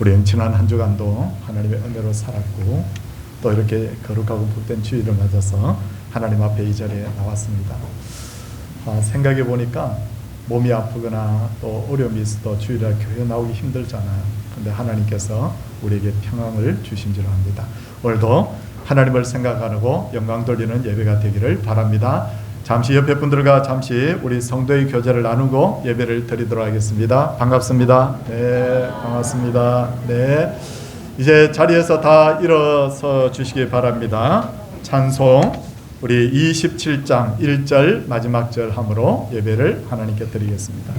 우리 지난 한 주간도 하나님의 은혜로 살았고 또 이렇게 거룩하고 복된 주일을 맞아서 하나님 앞에 이 자리에 나왔습니다. 생각해 보니까 몸이 아프거나 또 어려움이 있어도 주일에 교회 나오기 힘들잖아요. 근데 하나님께서 우리에게 평안을 주신 줄 압니다. 오늘도 하나님을 생각하고 영광 돌리는 예배가 되기를 바랍니다. 잠시 옆에 분들과 잠시 우리 성도의 교제를 나누고 예배를 드리도록 하겠습니다. 반갑습니다. 네, 반갑습니다. 네, 이제 자리에서 다 일어서 주시기 바랍니다. 찬송 우리 27장 1절 마지막 절 함으로 예배를 하나님께 드리겠습니다.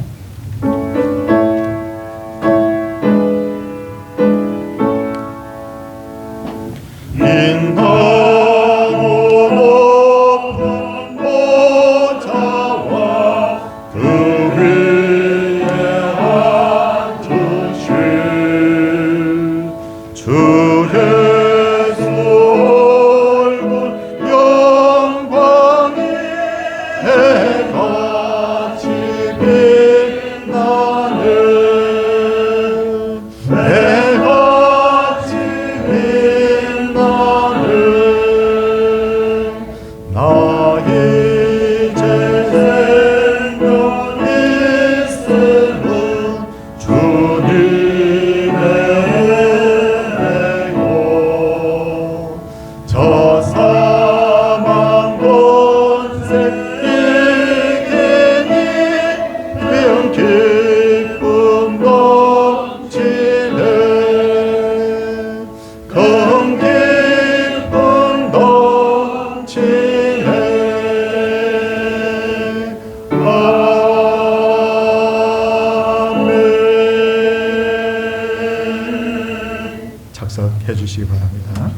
작석해 주시기 바랍니다.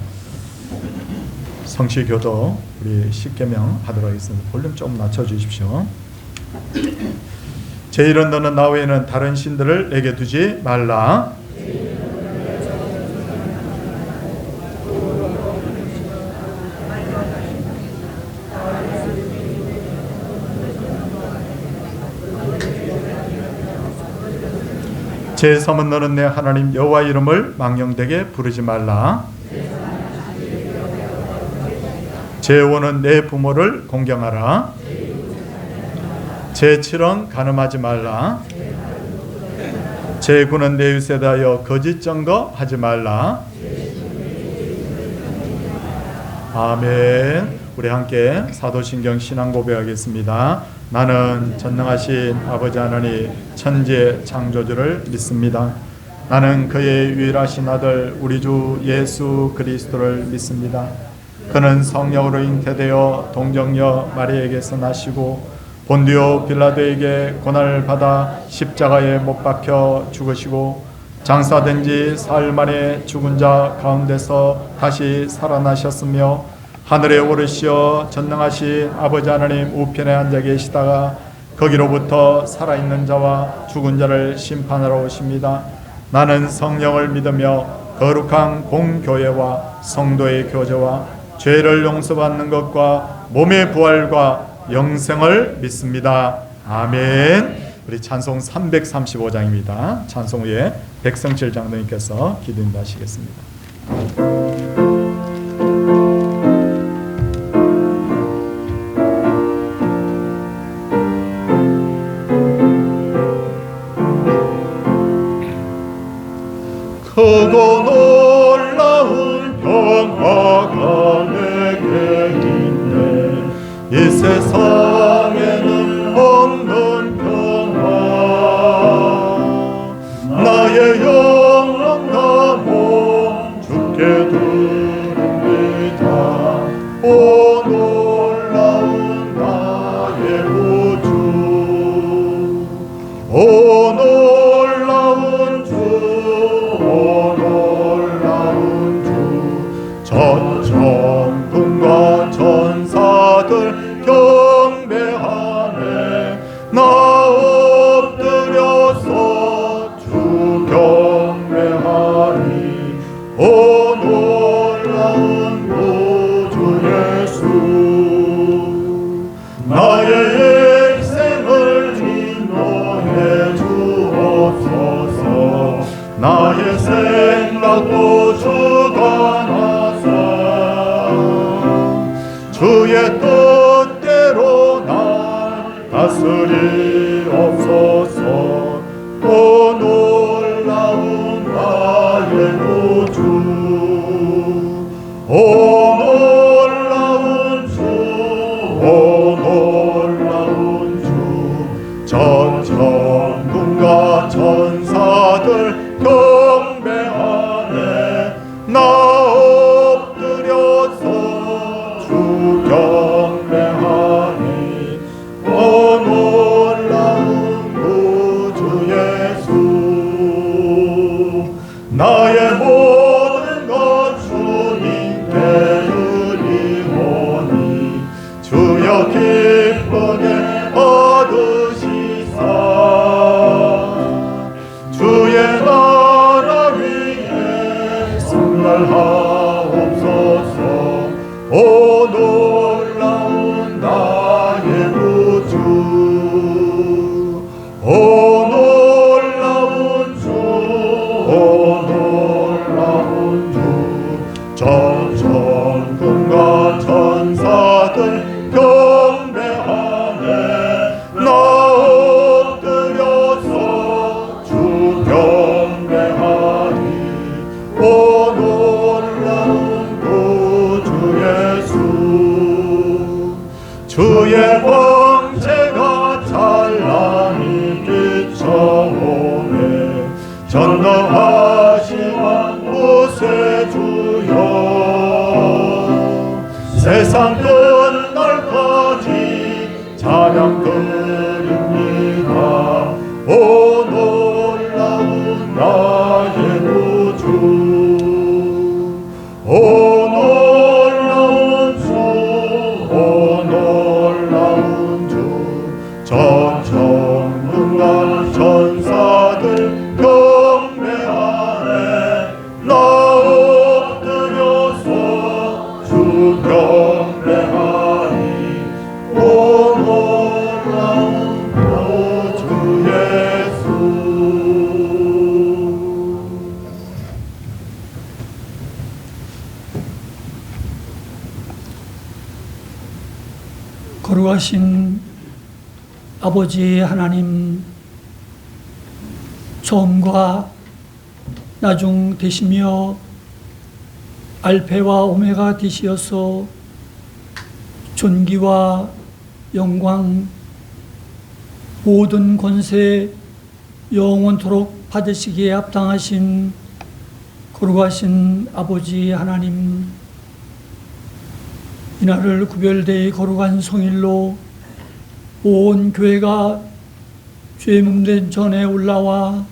성시교도 우리 10계명 하도록 하겠습니다. 볼륨 좀 낮춰 주십시오. 제 이런 너는 나 외에는 다른 신들을 내게 두지 말라. 제 섬은 너는 내 하나님 여호와 이름을 망령되게 부르지 말라. 제 원은 내 부모를 공경하라. 제 칠은 간음하지 말라. 제 군은 내 유세 대하여 거짓 증거 하지 말라. 아멘. 우리 함께 사도신경 신앙 고백하겠습니다. 나는 전능하신 아버지 하나님 천지의 창조주를 믿습니다. 나는 그의 유일하신 아들 우리 주 예수 그리스도를 믿습니다. 그는 성령으로 잉태되어 동정녀 마리에게서 나시고 본디오 빌라도에게 고난을 받아 십자가에 못 박혀 죽으시고 장사된 지 사흘 만에 죽은 자 가운데서 다시 살아나셨으며 하늘에 오르시어 전능하신 아버지 하나님 우편에 앉아 계시다가 거기로부터 살아있는 자와 죽은 자를 심판하러 오십니다. 나는 성령을 믿으며 거룩한 공교회와 성도의 교제와 죄를 용서받는 것과 몸의 부활과 영생을 믿습니다. 아멘. 우리 찬송 335장입니다. 찬송 후에 백성칠 장로님께서 기도 인도하시겠습니다. 크고 놀라운 평화가 내게 있네. 이 세상에는 없는 평화. 나의 영혼과 몸 주께 드립니다. 오 놀라운 나의 구주. 오 놀라운 주. 천천군과 천사들 경배하네. 나 엎드려서 주 경배하네. 생각도 주관하사 주의 뜻대로 날 다스리옵소서. 오 놀라운 나의 구주, 오 놀라운 주, 오 놀라운 주. 전 천군과 천사들 경배하네. 나 엎드려서 주 경배하니. 오 놀라운 구주 예수. 나의 모든 것 주님께 드리오니 주여 기쁘게 얻으시사 주의 나라 위에 승날하옵소서. 오 놀라운 나의 구주, 오 놀라운 주, 오 놀라운 주. 전 천군과 천사들 경배하네. 나 엎드려서 주 경배하니. 오 놀라운 구주 예수. 주의 번제가 찬란히 비춰오네. 전능하신 구세주여, 세상 끝날까지 찬양 드립니다. 오 놀라운 나의 구주, 오 놀라운 주, 오 놀라운 주. 전 천군과 천사들 경배하네. 나 엎드려서 주 경배하니. 오 놀라운 구주 예수. 거룩하신 아버지 하나님, 처음과 나중 되시며 알페와 오메가 되시어서 존귀와 영광, 모든 권세 영원토록 받으시기에 합당하신 거룩하신 아버지 하나님, 이날을 구별되이 거룩한 성일로 온 교회가 죄 묻는 전에 올라와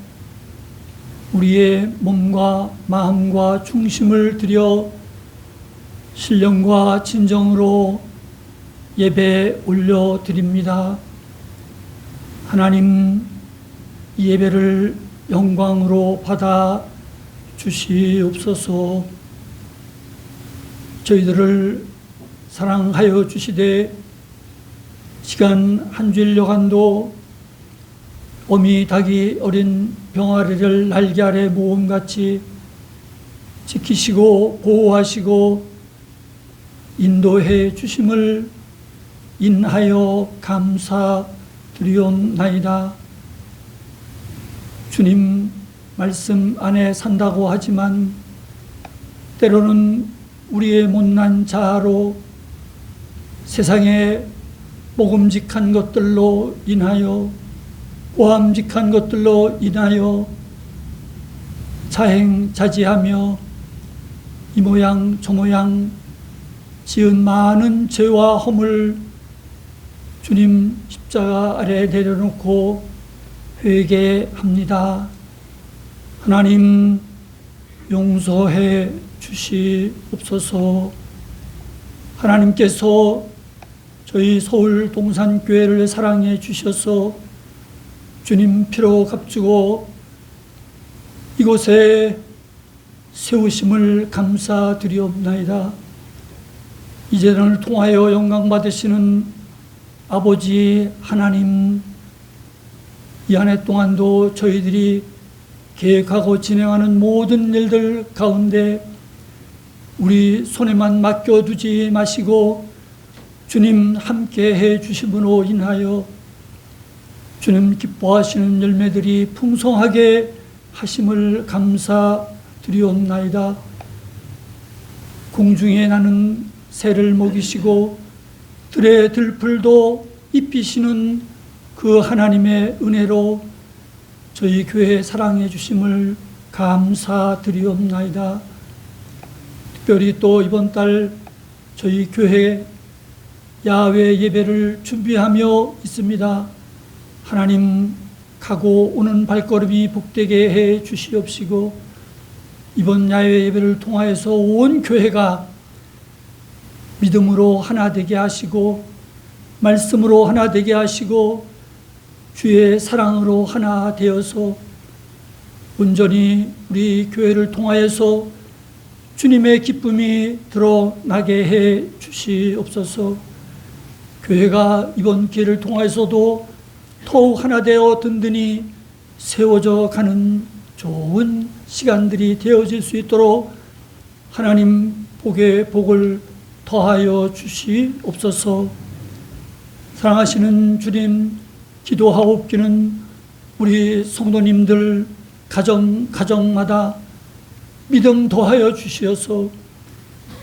우리의 몸과 마음과 중심을 들여 신령과 진정으로 예배 올려드립니다. 하나님, 이 예배를 영광으로 받아 주시옵소서. 저희들을 사랑하여 주시되 시간 한 주일 여간도 어미 닭이 어린 병아리를 날개 아래 모음같이 지키시고 보호하시고 인도해 주심을 인하여 감사드리옵나이다. 주님 말씀 안에 산다고 하지만 때로는 우리의 못난 자아로 세상에 먹음직한 것들로 인하여 고함직한 것들로 인하여 자행자지하며 이 모양 저 모양 지은 많은 죄와 허물 주님 십자가 아래 내려놓고 회개합니다. 하나님 용서해 주시옵소서. 하나님께서 저희 서울 동산교회를 사랑해 주셔서 주님 피로 값주고 이곳에 세우심을 감사드리옵나이다. 이 재단을 통하여 영광 받으시는 아버지 하나님, 이 한 해 동안도 저희들이 계획하고 진행하는 모든 일들 가운데 우리 손에만 맡겨두지 마시고 주님 함께 해 주심으로 인하여 주님 기뻐하시는 열매들이 풍성하게 하심을 감사드리옵나이다. 공중에 나는 새를 먹이시고 들의 들풀도 입히시는 그 하나님의 은혜로 저희 교회 사랑해 주심을 감사드리옵나이다. 특별히 또 이번 달 저희 교회 야외 예배를 준비하며 있습니다. 하나님 가고 오는 발걸음이 복되게 해 주시옵시고 이번 야외 예배를 통하여서 온 교회가 믿음으로 하나 되게 하시고 말씀으로 하나 되게 하시고 주의 사랑으로 하나 되어서 온전히 우리 교회를 통하여서 주님의 기쁨이 드러나게 해 주시옵소서. 교회가 이번 기회를 통하여서도 더욱 하나 되어 든든히 세워져 가는 좋은 시간들이 되어질 수 있도록 하나님 복에 복을 더하여 주시옵소서. 사랑하시는 주님, 기도하옵기는 우리 성도님들 가정마다 믿음 더하여 주시어서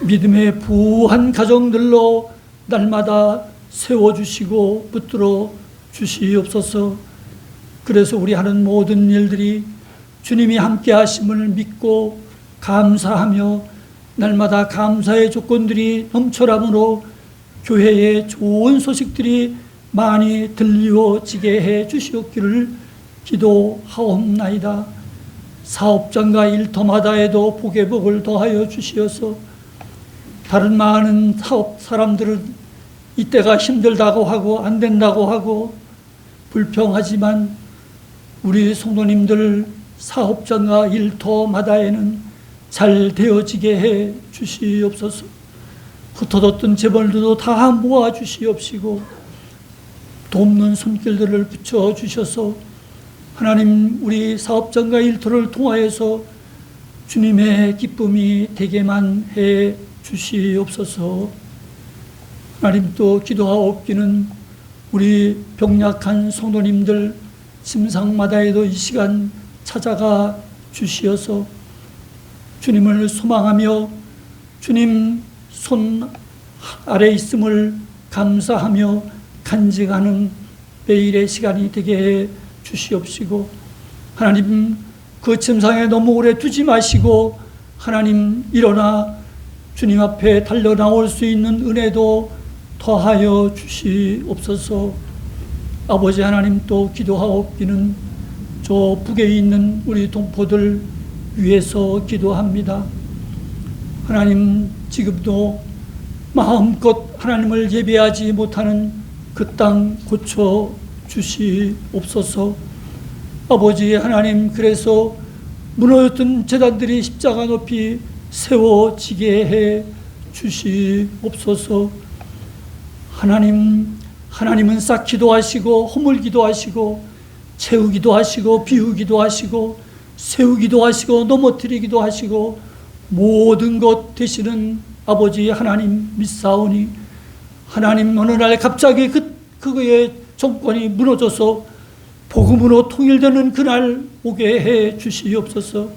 믿음의 부한 가정들로 날마다 세워주시고 붙들어 주시옵소서. 그래서 우리 하는 모든 일들이 주님이 함께 하심을 믿고 감사하며 날마다 감사의 조건들이 넘쳐남으로 교회에 좋은 소식들이 많이 들려지게 해 주시옵기를 기도하옵나이다. 사업장과 일터마다에도 복의 복을 더하여 주시어서 다른 많은 사업 사람들은 이때가 힘들다고 하고 안 된다고 하고 불평하지만 우리 성도님들 사업장과 일터마다에는 잘 되어지게 해 주시옵소서. 흩어졌던 재벌들도 다 모아 주시옵시고 돕는 손길들을 붙여 주셔서 하나님 우리 사업장과 일터를 통하여서 주님의 기쁨이 되게만 해 주시옵소서. 하나님 또 기도하옵기는 우리 병약한 성도님들 침상마다에도 이 시간 찾아가 주시어서 주님을 소망하며 주님 손 아래 있음을 감사하며 간직하는 매일의 시간이 되게 해 주시옵시고 하나님 그 침상에 너무 오래 두지 마시고 하나님 일어나 주님 앞에 달려나올 수 있는 은혜도 더하여 주시옵소서. 아버지 하나님 또 기도하옵기는 저 북에 있는 우리 동포들 위해서 기도합니다. 하나님 지금도 마음껏 하나님을 예배하지 못하는 그 땅 고쳐 주시옵소서. 아버지 하나님 그래서 무너졌던 제단들이 십자가 높이 세워지게 해 주시옵소서. 하나님은 쌓기도 하시고 허물기도 하시고 채우기도 하시고 비우기도 하시고 세우기도 하시고 넘어뜨리기도 하시고 모든 것 되시는 아버지 하나님 믿사오니 하나님 어느 날 갑자기 그거의 정권이 무너져서 복음으로 통일되는 그날 오게 해 주시옵소서.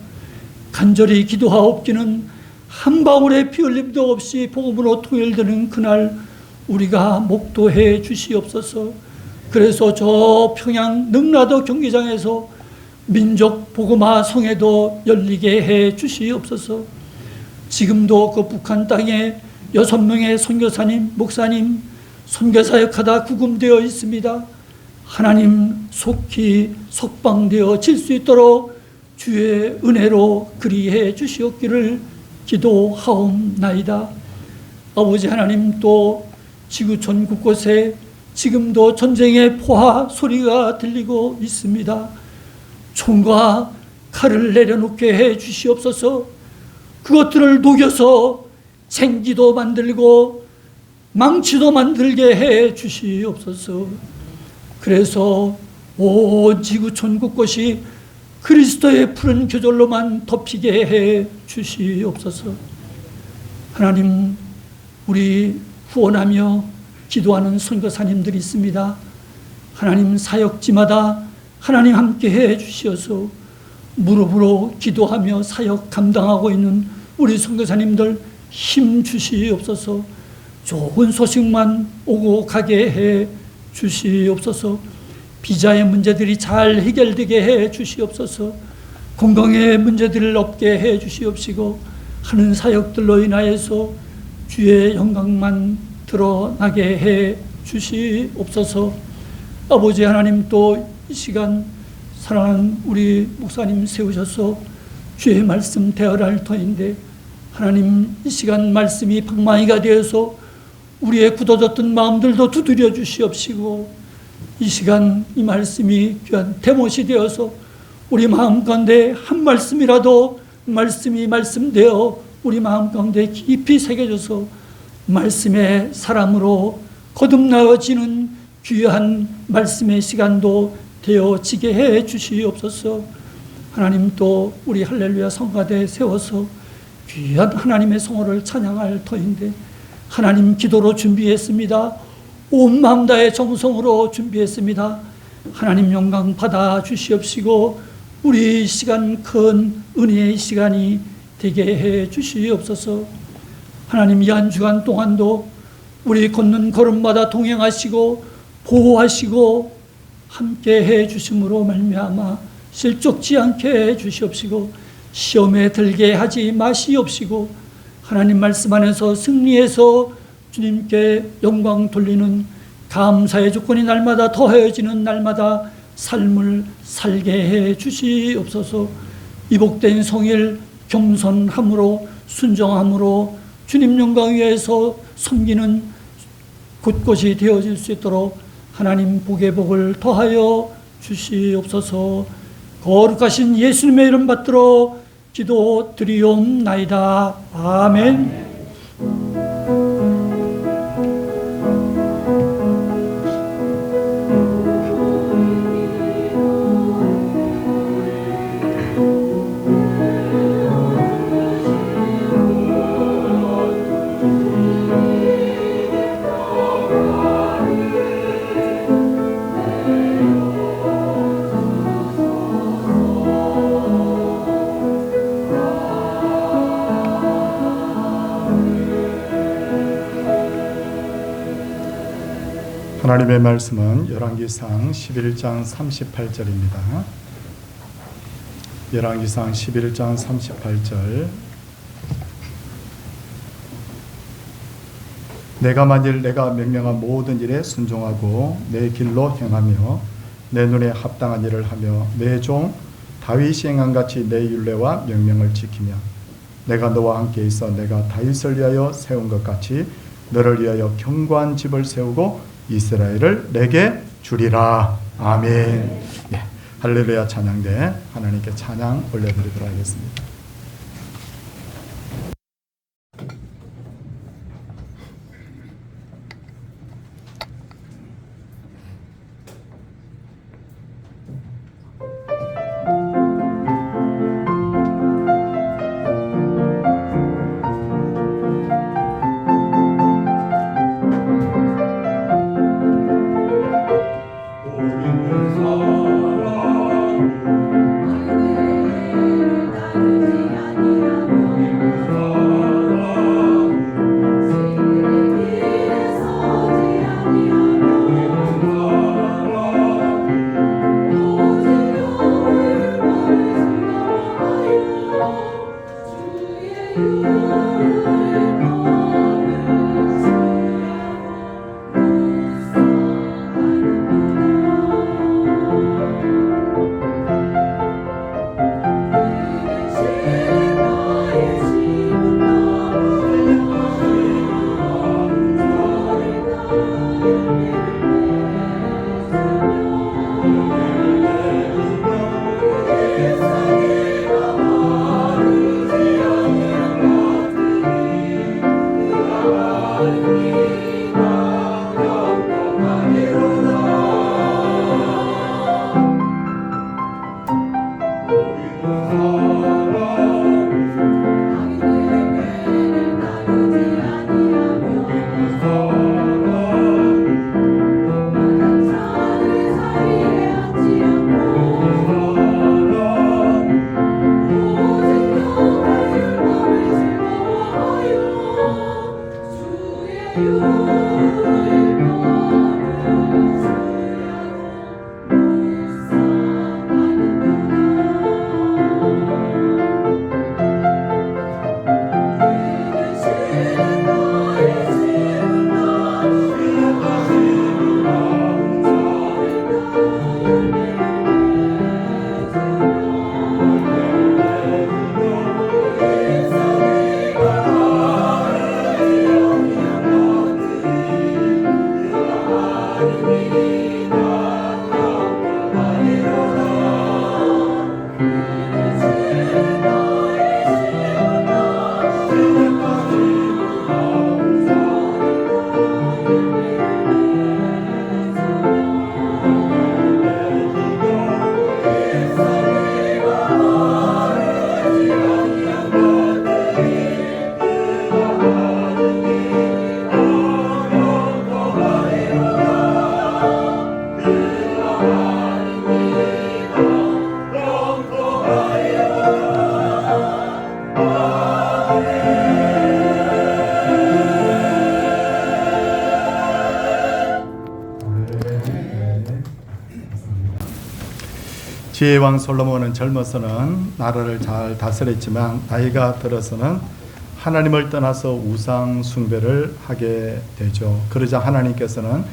간절히 기도하옵기는 한 방울의 피 흘림도 없이 복음으로 통일되는 그날 우리가 목도해 주시옵소서. 그래서 저 평양 능라도 경기장에서 민족 복음화 성회도 열리게 해 주시옵소서. 지금도 그 북한 땅에 6명의 선교사님, 목사님, 선교사역하다 구금되어 있습니다. 하나님 속히 석방되어질 수 있도록 주의 은혜로 그리해 주시옵기를 기도하옵나이다. 아버지 하나님 또 지구촌 곳곳에 지금도 전쟁의 포화 소리가 들리고 있습니다. 총과 칼을 내려놓게 해 주시옵소서. 그것들을 녹여서 생기도 만들고 망치도 만들게 해 주시옵소서. 그래서 온 지구촌 곳곳이 그리스도의 푸른 교절로만 덮이게 해 주시옵소서. 하나님, 우리 후원하며 기도하는 선교사님들이 있습니다. 하나님, 사역지마다 하나님 함께 해 주시어서 무릎으로 기도하며 사역 감당하고 있는 우리 선교사님들 힘 주시옵소서. 좋은 소식만 오고 가게 해 주시옵소서. 비자의 문제들이 잘 해결되게 해 주시옵소서. 건강의 문제들을 없게 해 주시옵시고 하는 사역들로 인하여서 주의 영광만 드러나게 해 주시옵소서. 아버지 하나님, 또 이 시간 사랑하는 우리 목사님 세우셔서 주의 말씀 대언할 터인데, 하나님, 이 시간 말씀이 방망이가 되어서 우리의 굳어졌던 마음들도 두드려 주시옵시고, 이 시간 이 말씀이 귀한 대못이 되어서 우리 마음 가운데 한 말씀이라도 말씀이 말씀되어 우리 마음 가운데 깊이 새겨져서 말씀의 사람으로 거듭나어지는 귀한 말씀의 시간도 되어지게 해 주시옵소서. 하나님, 또 우리 할렐루야 성가대 세워서 귀한 하나님의 성호를 찬양할 터인데, 하나님, 기도로 준비했습니다. 온 마음 다해 정성으로 준비했습니다. 하나님, 영광 받아 주시옵시고 우리 시간 큰 은혜의 시간이 되게 해 주시옵소서. 하나님, 이 한 주간 동안도 우리 걷는 걸음마다 동행하시고 보호하시고 함께 해 주심으로 말미암아 실족지 않게 해 주시옵시고 시험에 들게 하지 마시옵시고 하나님 말씀 안에서 승리해서 주님께 영광 돌리는 감사의 조건이 날마다 더해지는 날마다 삶을 살게 해 주시옵소서. 이복된 성일 겸손함으로 순정함으로 주님 영광 위에서 섬기는 곳곳이 되어질 수 있도록 하나님 복의 복을 더하여 주시옵소서. 거룩하신 예수님의 이름 받들어 기도드리옵나이다. 아멘. 하나님의 말씀은 열왕기상 11장 38절입니다. 열왕기상 11장 38절. 내가 만일 내가 명령한 모든 일에 순종하고 내 길로 행하며 내 눈에 합당한 일을 하며 내 종 다윗이 행한 같이 내 율례와 명령을 지키며 내가 너와 함께 있어 내가 다윗을 위하여 세운 것 같이 너를 위하여 견고한 집을 세우고 이스라엘을 내게 주리라. 아멘. 네, 할렐루야 찬양대 하나님께 찬양 올려드리도록 하겠습니다. 지혜의 왕 솔로몬은 젊어서는 나라를 잘 다스렸지만 나이가 들어서는 하나님을 떠나서 우상 숭배를 하게 되죠. 그러자 하나님께서는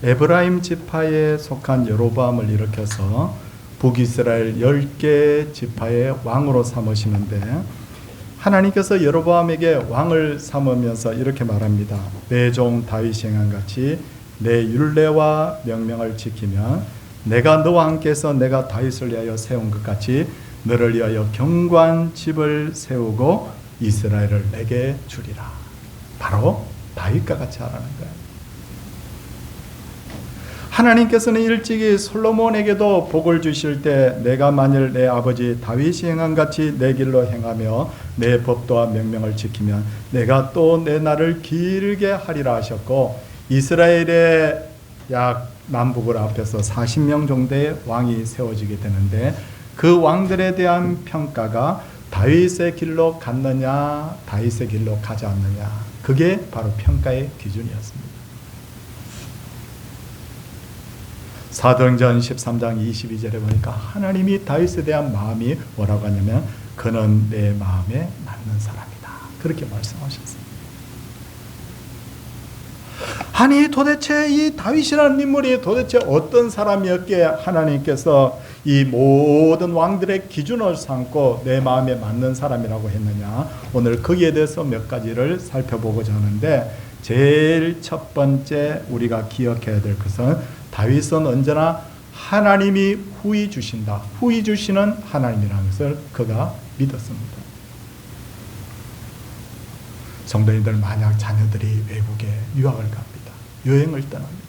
에브라임 지파에 속한 여로보암을 일으켜서 북이스라엘 10개 지파의 왕으로 삼으시는데, 하나님께서 여로보암에게 왕을 삼으면서 이렇게 말합니다. 내 종 다윗이 행한 같이 내 율례와 명령을 지키면 내가 너와 함께해서 내가 다윗을 위하여 세운 것 같이 너를 위하여 견고한 집을 세우고 이스라엘을 내게 주리라. 바로 다윗과 같이 하라는 거예요. 하나님께서는 일찍이 솔로몬에게도 복을 주실 때 내가 만일 내 아버지 다윗이 행한 같이 내 길로 행하며 내 법도와 명령을 지키면 내가 또 내 날을 길게 하리라 하셨고, 이스라엘의 약 남북을 앞에서 40명 정도의 왕이 세워지게 되는데, 그 왕들에 대한 평가가 다윗의 길로 갔느냐 다윗의 길로 가지 않느냐, 그게 바로 평가의 기준이었습니다. 사도행전 13장 22절에 보니까 하나님이 다윗에 대한 마음이 뭐라고 하냐면 그는 내 마음에 맞는 사람이다, 그렇게 말씀하셨습니다. 아니 도대체 이 다윗이라는 인물이 도대체 어떤 사람이었기에 하나님께서 이 모든 왕들의 기준을 삼고 내 마음에 맞는 사람이라고 했느냐, 오늘 거기에 대해서 몇 가지를 살펴보고자 하는데, 제일 첫 번째 우리가 기억해야 될 것은 다윗은 언제나 하나님이 후히 주신다, 후히 주시는 하나님이라는 것을 그가 믿었습니다. 성도님들, 만약 자녀들이 외국에 유학을 갑니다. 여행을 떠납니다.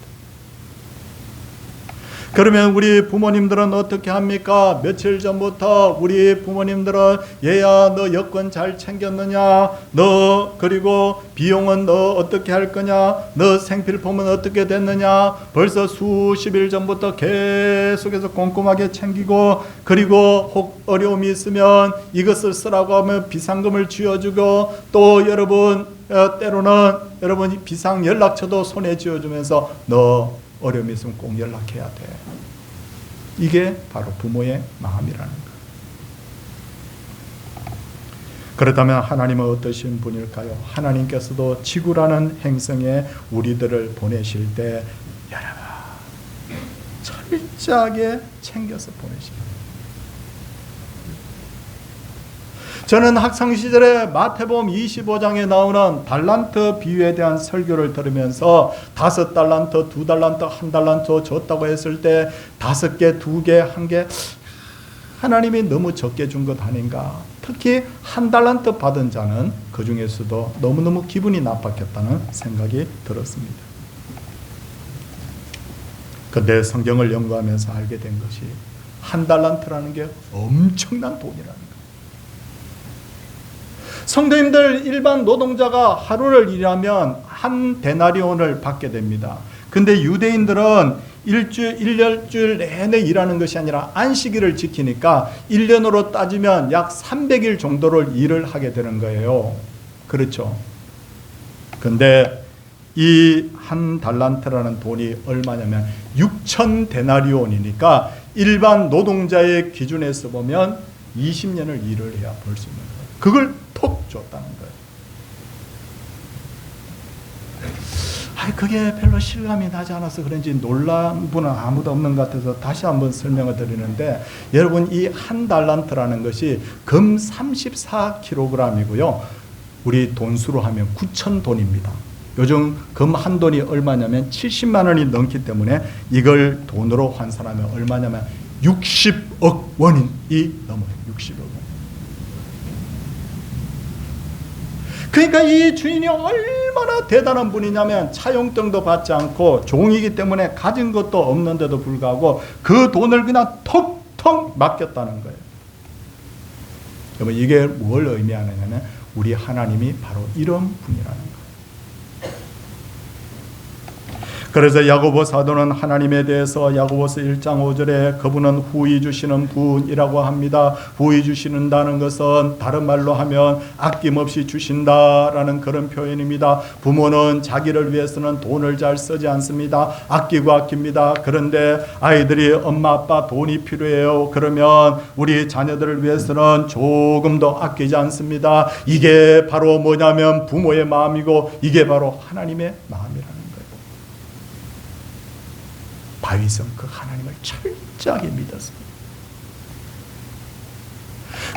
그러면 우리 부모님들은 어떻게 합니까? 며칠 전부터 우리 부모님들은 얘야 너 여권 잘 챙겼느냐? 너 그리고 비용은 너 어떻게 할 거냐? 너 생필품은 어떻게 됐느냐? 벌써 수십일 전부터 계속해서 꼼꼼하게 챙기고, 그리고 혹 어려움이 있으면 이것을 쓰라고 하면 비상금을 쥐어주고, 또 여러분 때로는 여러분 비상 연락처도 손에 쥐어주면서 너 어려움이 있으면 꼭 연락해야 돼. 이게 바로 부모의 마음이라는 거예요. 그렇다면 하나님은 어떠신 분일까요? 하나님께서도 지구라는 행성에 우리들을 보내실 때 여러분 철저하게 챙겨서 보내십니다. 저는 학창 시절에 마태복음 25장에 나오는 달란트 비유에 대한 설교를 들으면서 5달란트, 2달란트, 1달란트 줬다고 했을 때 5개, 2개, 1개 하나님이 너무 적게 준 것 아닌가. 특히 1달란트 받은 자는 그 중에서도 너무너무 기분이 나빴겠다는 생각이 들었습니다. 그런데 성경을 연구하면서 알게 된 것이 1달란트라는 게 엄청난 돈이라는 거예요. 성도님들, 일반 노동자가 하루를 일하면 1 데나리온을 받게 됩니다. 근데 유대인들은 일주일 내내 일하는 것이 아니라 안식일을 지키니까 1년으로 따지면 약 300일 정도를 일을 하게 되는 거예요. 그렇죠? 근데 이 1달란트라는 돈이 얼마냐면 6천 데나리온이니까 일반 노동자의 기준에서 보면 20년을 일을 해야 벌 수 있는 거예요. 그걸 톡 줬다는 거예요. 그게 별로 실감이 나지 않아서 그런지 놀란 분은 아무도 없는 것 같아서 다시 한번 설명을 드리는데, 여러분 이 1달란트라는 것이 금 34kg이고요. 우리 돈수로 하면 9천 돈입니다. 요즘 금 한 돈이 얼마냐면 70만 원이 넘기 때문에 이걸 돈으로 환산하면 얼마냐면 60억 원이 넘어요. 60억 원. 그러니까 이 주인이 얼마나 대단한 분이냐면 차용증도 받지 않고 종이기 때문에 가진 것도 없는데도 불구하고 그 돈을 그냥 톡톡 맡겼다는 거예요. 여러분 이게 뭘 의미하느냐면 우리 하나님이 바로 이런 분이라는 거예요. 그래서 야고보 사도는 하나님에 대해서 야고보서 1장 5절에 그분은 후히 주시는 분이라고 합니다. 후히 주시는다는 것은 다른 말로 하면 아낌없이 주신다라는 그런 표현입니다. 부모는 자기를 위해서는 돈을 잘 쓰지 않습니다. 아끼고 아낍니다. 그런데 아이들이 엄마 아빠 돈이 필요해요. 그러면 우리 자녀들을 위해서는 조금 더 아끼지 않습니다. 이게 바로 뭐냐면 부모의 마음이고 이게 바로 하나님의 마음이라는 거예요. 다윗은 그 하나님을 철저하게 믿었습니다.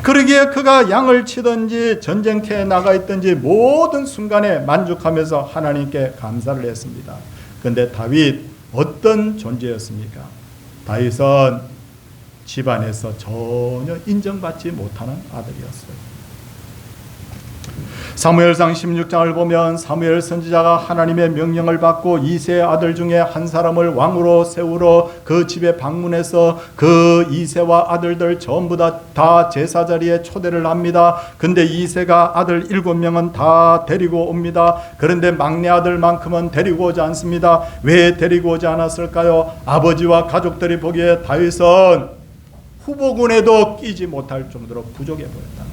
그러기에 그가 양을 치든지 전쟁터에 나가 있든지 모든 순간에 만족하면서 하나님께 감사를 했습니다. 그런데 다윗 어떤 존재였습니까? 다윗은 집안에서 전혀 인정받지 못하는 아들이었어요. 사무엘상 16장을 보면 사무엘 선지자가 하나님의 명령을 받고 이새의 아들 중에 한 사람을 왕으로 세우러 그 집에 방문해서 그 이새와 아들들 전부 다 제사 자리에 초대를 합니다. 근데 이새가 아들 7명은 다 데리고 옵니다. 그런데 막내 아들만큼은 데리고 오지 않습니다. 왜 데리고 오지 않았을까요? 아버지와 가족들이 보기에 다윗은 후보군에도 끼지 못할 정도로 부족해 보였다.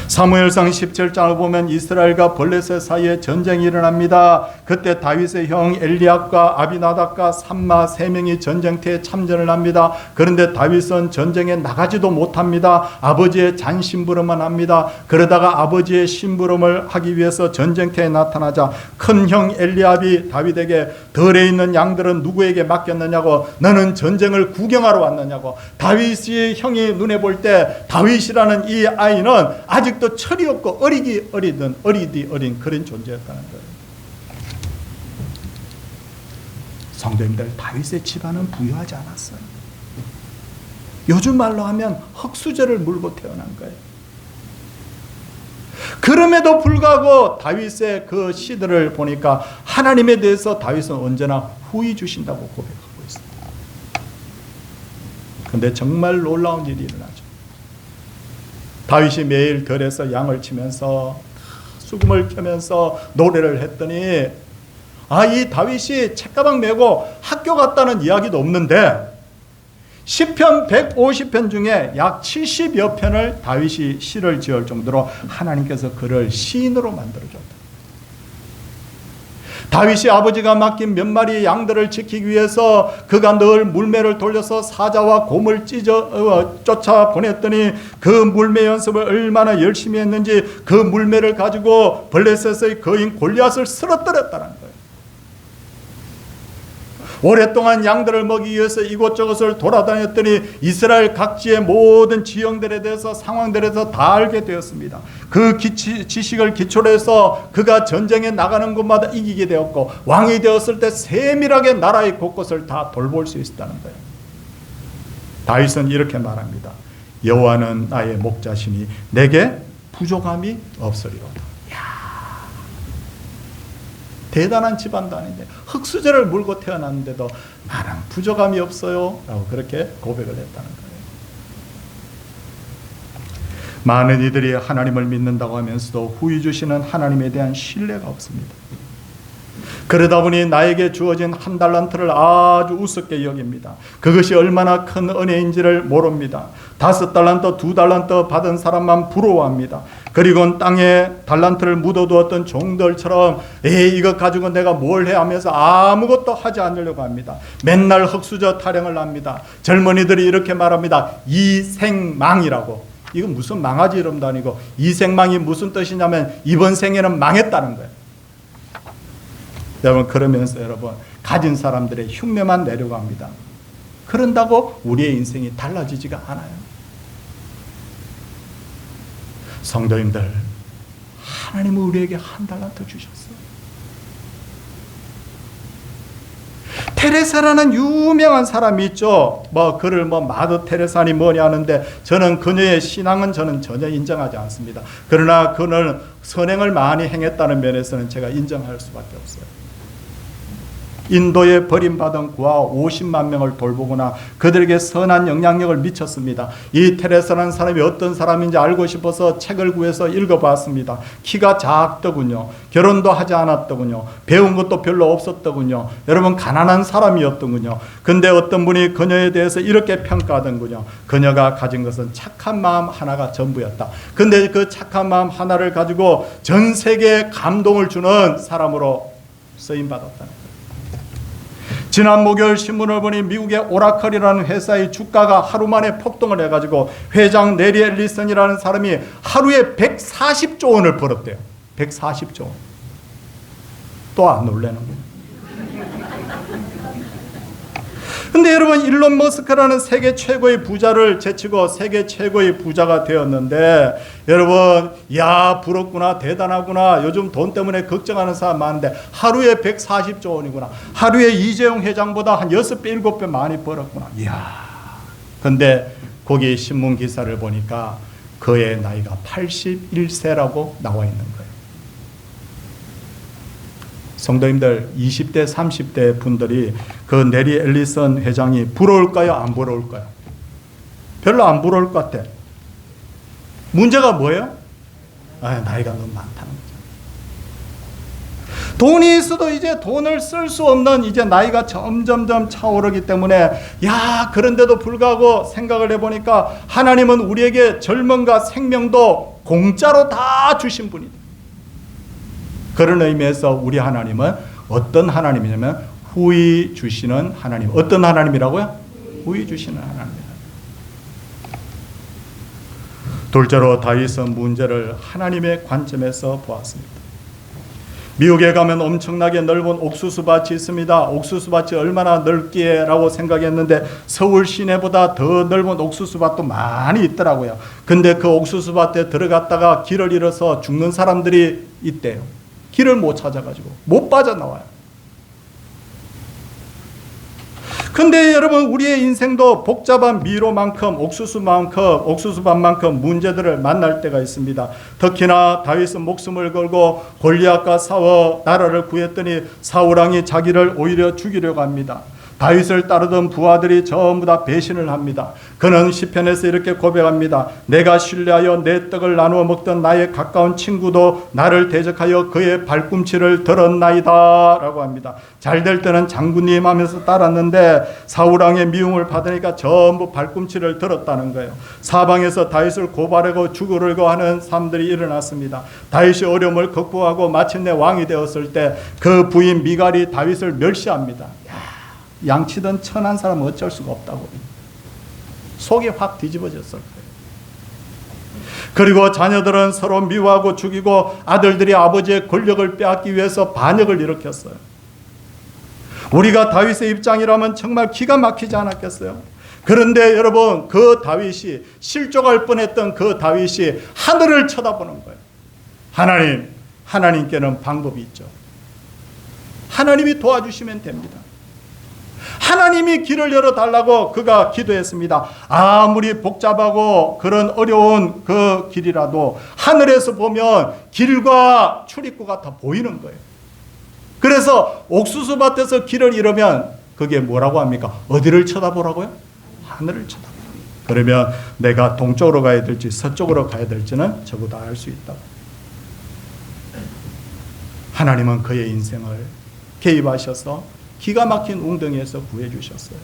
사무엘상 17장을 보면 이스라엘과 블레셋 사이에 전쟁이 일어납니다. 그때 다윗의 형 엘리압과 아비나답과 삼마 3명이 전쟁터에 참전을 합니다. 그런데 다윗은 전쟁에 나가지도 못합니다. 아버지의 잔심부름만 합니다. 그러다가 아버지의 심부름을 하기 위해서 전쟁터에 나타나자 큰 형 엘리압이 다윗에게 덜에 있는 양들은 누구에게 맡겼느냐고, 너는 전쟁을 구경하러 왔느냐고. 다윗의 형이 눈에 볼 때 다윗이라는 이 아이는 아직도 철이 없고 어리디 어린 그런 존재였다는 거예요. 성도님들, 다윗의 집안은 부유하지 않았어요. 요즘 말로 하면 흙수저를 물고 태어난 거예요. 그럼에도 불구하고 다윗의 그 시들을 보니까 하나님에 대해서 다윗은 언제나 후히 주신다고 고백하고 있습니다. 그런데 정말 놀라운 일이 일어나죠. 다윗이 매일 들에서 양을 치면서 수금을 켜면서 노래를 했더니 이 다윗이 책가방 메고 학교 갔다는 이야기도 없는데 시편 150편 중에 약 70여 편을 다윗이 시를 지을 정도로 하나님께서 그를 시인으로 만들어줬다. 다윗이 아버지가 맡긴 몇 마리의 양들을 지키기 위해서 그가 늘 물매를 돌려서 사자와 곰을 쫓아 보냈더니 그 물매 연습을 얼마나 열심히 했는지 그 물매를 가지고 블레셋의 거인 골리앗을 쓰러뜨렸다는 거예요. 오랫동안 양들을 먹이기 위해서 이곳저곳을 돌아다녔더니 이스라엘 각지의 모든 지형들에 대해서 상황들에 대해서 다 알게 되었습니다. 그 지식을 기초로 해서 그가 전쟁에 나가는 곳마다 이기게 되었고 왕이 되었을 때 세밀하게 나라의 곳곳을 다 돌볼 수 있었다는 거예요. 다윗은 이렇게 말합니다. 여호와는 나의 목자시니 내게 부족함이 없으리로다. 대단한 집안도 아닌데 흙수저를 물고 태어났는데도 나는 부족함이 없어요 라고 그렇게 고백을 했다는 거예요. 많은 이들이 하나님을 믿는다고 하면서도 후히 주시는 하나님에 대한 신뢰가 없습니다. 그러다 보니 나에게 주어진 한 달란트를 아주 우습게 여깁니다. 그것이 얼마나 큰 은혜인지를 모릅니다. 5달란트, 2달란트 받은 사람만 부러워합니다. 그리고 땅에 달란트를 묻어두었던 종들처럼 이거 가지고 내가 뭘 해 하면서 아무것도 하지 않으려고 합니다. 맨날 흙수저 타령을 합니다. 젊은이들이 이렇게 말합니다. 이생망이라고. 이건 무슨 망아지 이름도 아니고 이생망이 무슨 뜻이냐면 이번 생에는 망했다는 거예요. 여러분, 그러면서 여러분 가진 사람들의 흉내만 내려고 합니다. 그런다고 우리의 인생이 달라지지가 않아요. 성도님들, 하나님은 우리에게 한 달란트 주셨어요. 테레사라는 유명한 사람이 있죠. 그를 마더 테레사니 뭐냐 하는데 저는 그녀의 신앙은 저는 전혀 인정하지 않습니다. 그러나 그는 선행을 많이 행했다는 면에서는 제가 인정할 수밖에 없어요. 인도에 버림받은 고아 50만 명을 돌보거나 그들에게 선한 영향력을 미쳤습니다. 이 테레사라는 사람이 어떤 사람인지 알고 싶어서 책을 구해서 읽어봤습니다. 키가 작더군요. 결혼도 하지 않았더군요. 배운 것도 별로 없었더군요. 여러분, 가난한 사람이었더군요. 근데 어떤 분이 그녀에 대해서 이렇게 평가하던군요. 그녀가 가진 것은 착한 마음 하나가 전부였다. 근데 그 착한 마음 하나를 가지고 전 세계에 감동을 주는 사람으로 쓰임받았다. 지난 목요일 신문을 보니 미국의 오라클이라는 회사의 주가가 하루 만에 폭등을 해가지고 회장 내리 앨리슨이라는 사람이 하루에 140조 원을 벌었대요. 140조 원. 또 안 놀라는군요. 근데 여러분, 일론 머스크라는 세계 최고의 부자를 제치고 세계 최고의 부자가 되었는데, 여러분, 야, 부럽구나, 대단하구나, 요즘 돈 때문에 걱정하는 사람 많은데 하루에 140조 원이구나, 하루에 이재용 회장보다 한 6배, 7배 많이 벌었구나. 이야. 근데 거기 신문 기사를 보니까 그의 나이가 81세라고 나와 있는 거예요. 성도님들, 20대, 30대 분들이 그 내리 앨리슨 회장이 부러울까요? 안 부러울까요? 별로 안 부러울 것 같아. 문제가 뭐예요? 나이가 너무 많다는 거죠. 돈이 있어도 이제 돈을 쓸 수 없는 이제 나이가 점점점 차오르기 때문에, 야, 그런데도 불구하고 생각을 해보니까 하나님은 우리에게 젊음과 생명도 공짜로 다 주신 분이다. 그런 의미에서 우리 하나님은 어떤 하나님이냐면 후히 주시는 하나님. 어떤 하나님이라고요? 후히 주시는 하나님입니다. 둘째로 다윗은 문제를 하나님의 관점에서 보았습니다. 미국에 가면 엄청나게 넓은 옥수수밭이 있습니다. 옥수수밭이 얼마나 넓기에라고 생각했는데 서울 시내보다 더 넓은 옥수수밭도 많이 있더라고요. 근데 그 옥수수밭에 들어갔다가 길을 잃어서 죽는 사람들이 있대요. 길을 못 찾아가지고 못 빠져나와요. 근데 여러분, 우리의 인생도 복잡한 미로만큼, 옥수수밭만큼 문제들을 만날 때가 있습니다. 특히나 다윗은 목숨을 걸고 골리앗과 싸워 나라를 구했더니 사울왕이 자기를 오히려 죽이려고 합니다. 다윗을 따르던 부하들이 전부 다 배신을 합니다. 그는 시편에서 이렇게 고백합니다. 내가 신뢰하여 내 떡을 나누어 먹던 나의 가까운 친구도 나를 대적하여 그의 발꿈치를 들었나이다 라고 합니다. 잘 될 때는 장군님 하면서 따랐는데 사울왕의 미움을 받으니까 전부 발꿈치를 들었다는 거예요. 사방에서 다윗을 고발하고 죽으려고 하는 사람들이 일어났습니다. 다윗이 어려움을 극복하고 마침내 왕이 되었을 때 그 부인 미갈이 다윗을 멸시합니다. 양치던 천한 사람은 어쩔 수가 없다고. 속이 확 뒤집어졌을 거예요. 그리고 자녀들은 서로 미워하고 죽이고 아들들이 아버지의 권력을 빼앗기 위해서 반역을 일으켰어요. 우리가 다윗의 입장이라면 정말 기가 막히지 않았겠어요? 그런데 여러분, 그 다윗이, 실족할 뻔했던 그 다윗이 하늘을 쳐다보는 거예요. 하나님께는 방법이 있죠. 하나님이 도와주시면 됩니다. 하나님이 길을 열어달라고 그가 기도했습니다. 아무리 복잡하고 그런 어려운 그 길이라도 하늘에서 보면 길과 출입구가 다 보이는 거예요. 그래서 옥수수밭에서 길을 잃으면 그게 뭐라고 합니까? 어디를 쳐다보라고요? 하늘을 쳐다보라. 그러면 내가 동쪽으로 가야 될지 서쪽으로 가야 될지는 저보다 알 수 있다고. 하나님은 그의 인생을 개입하셔서 기가 막힌 웅덩이에서 구해주셨어요.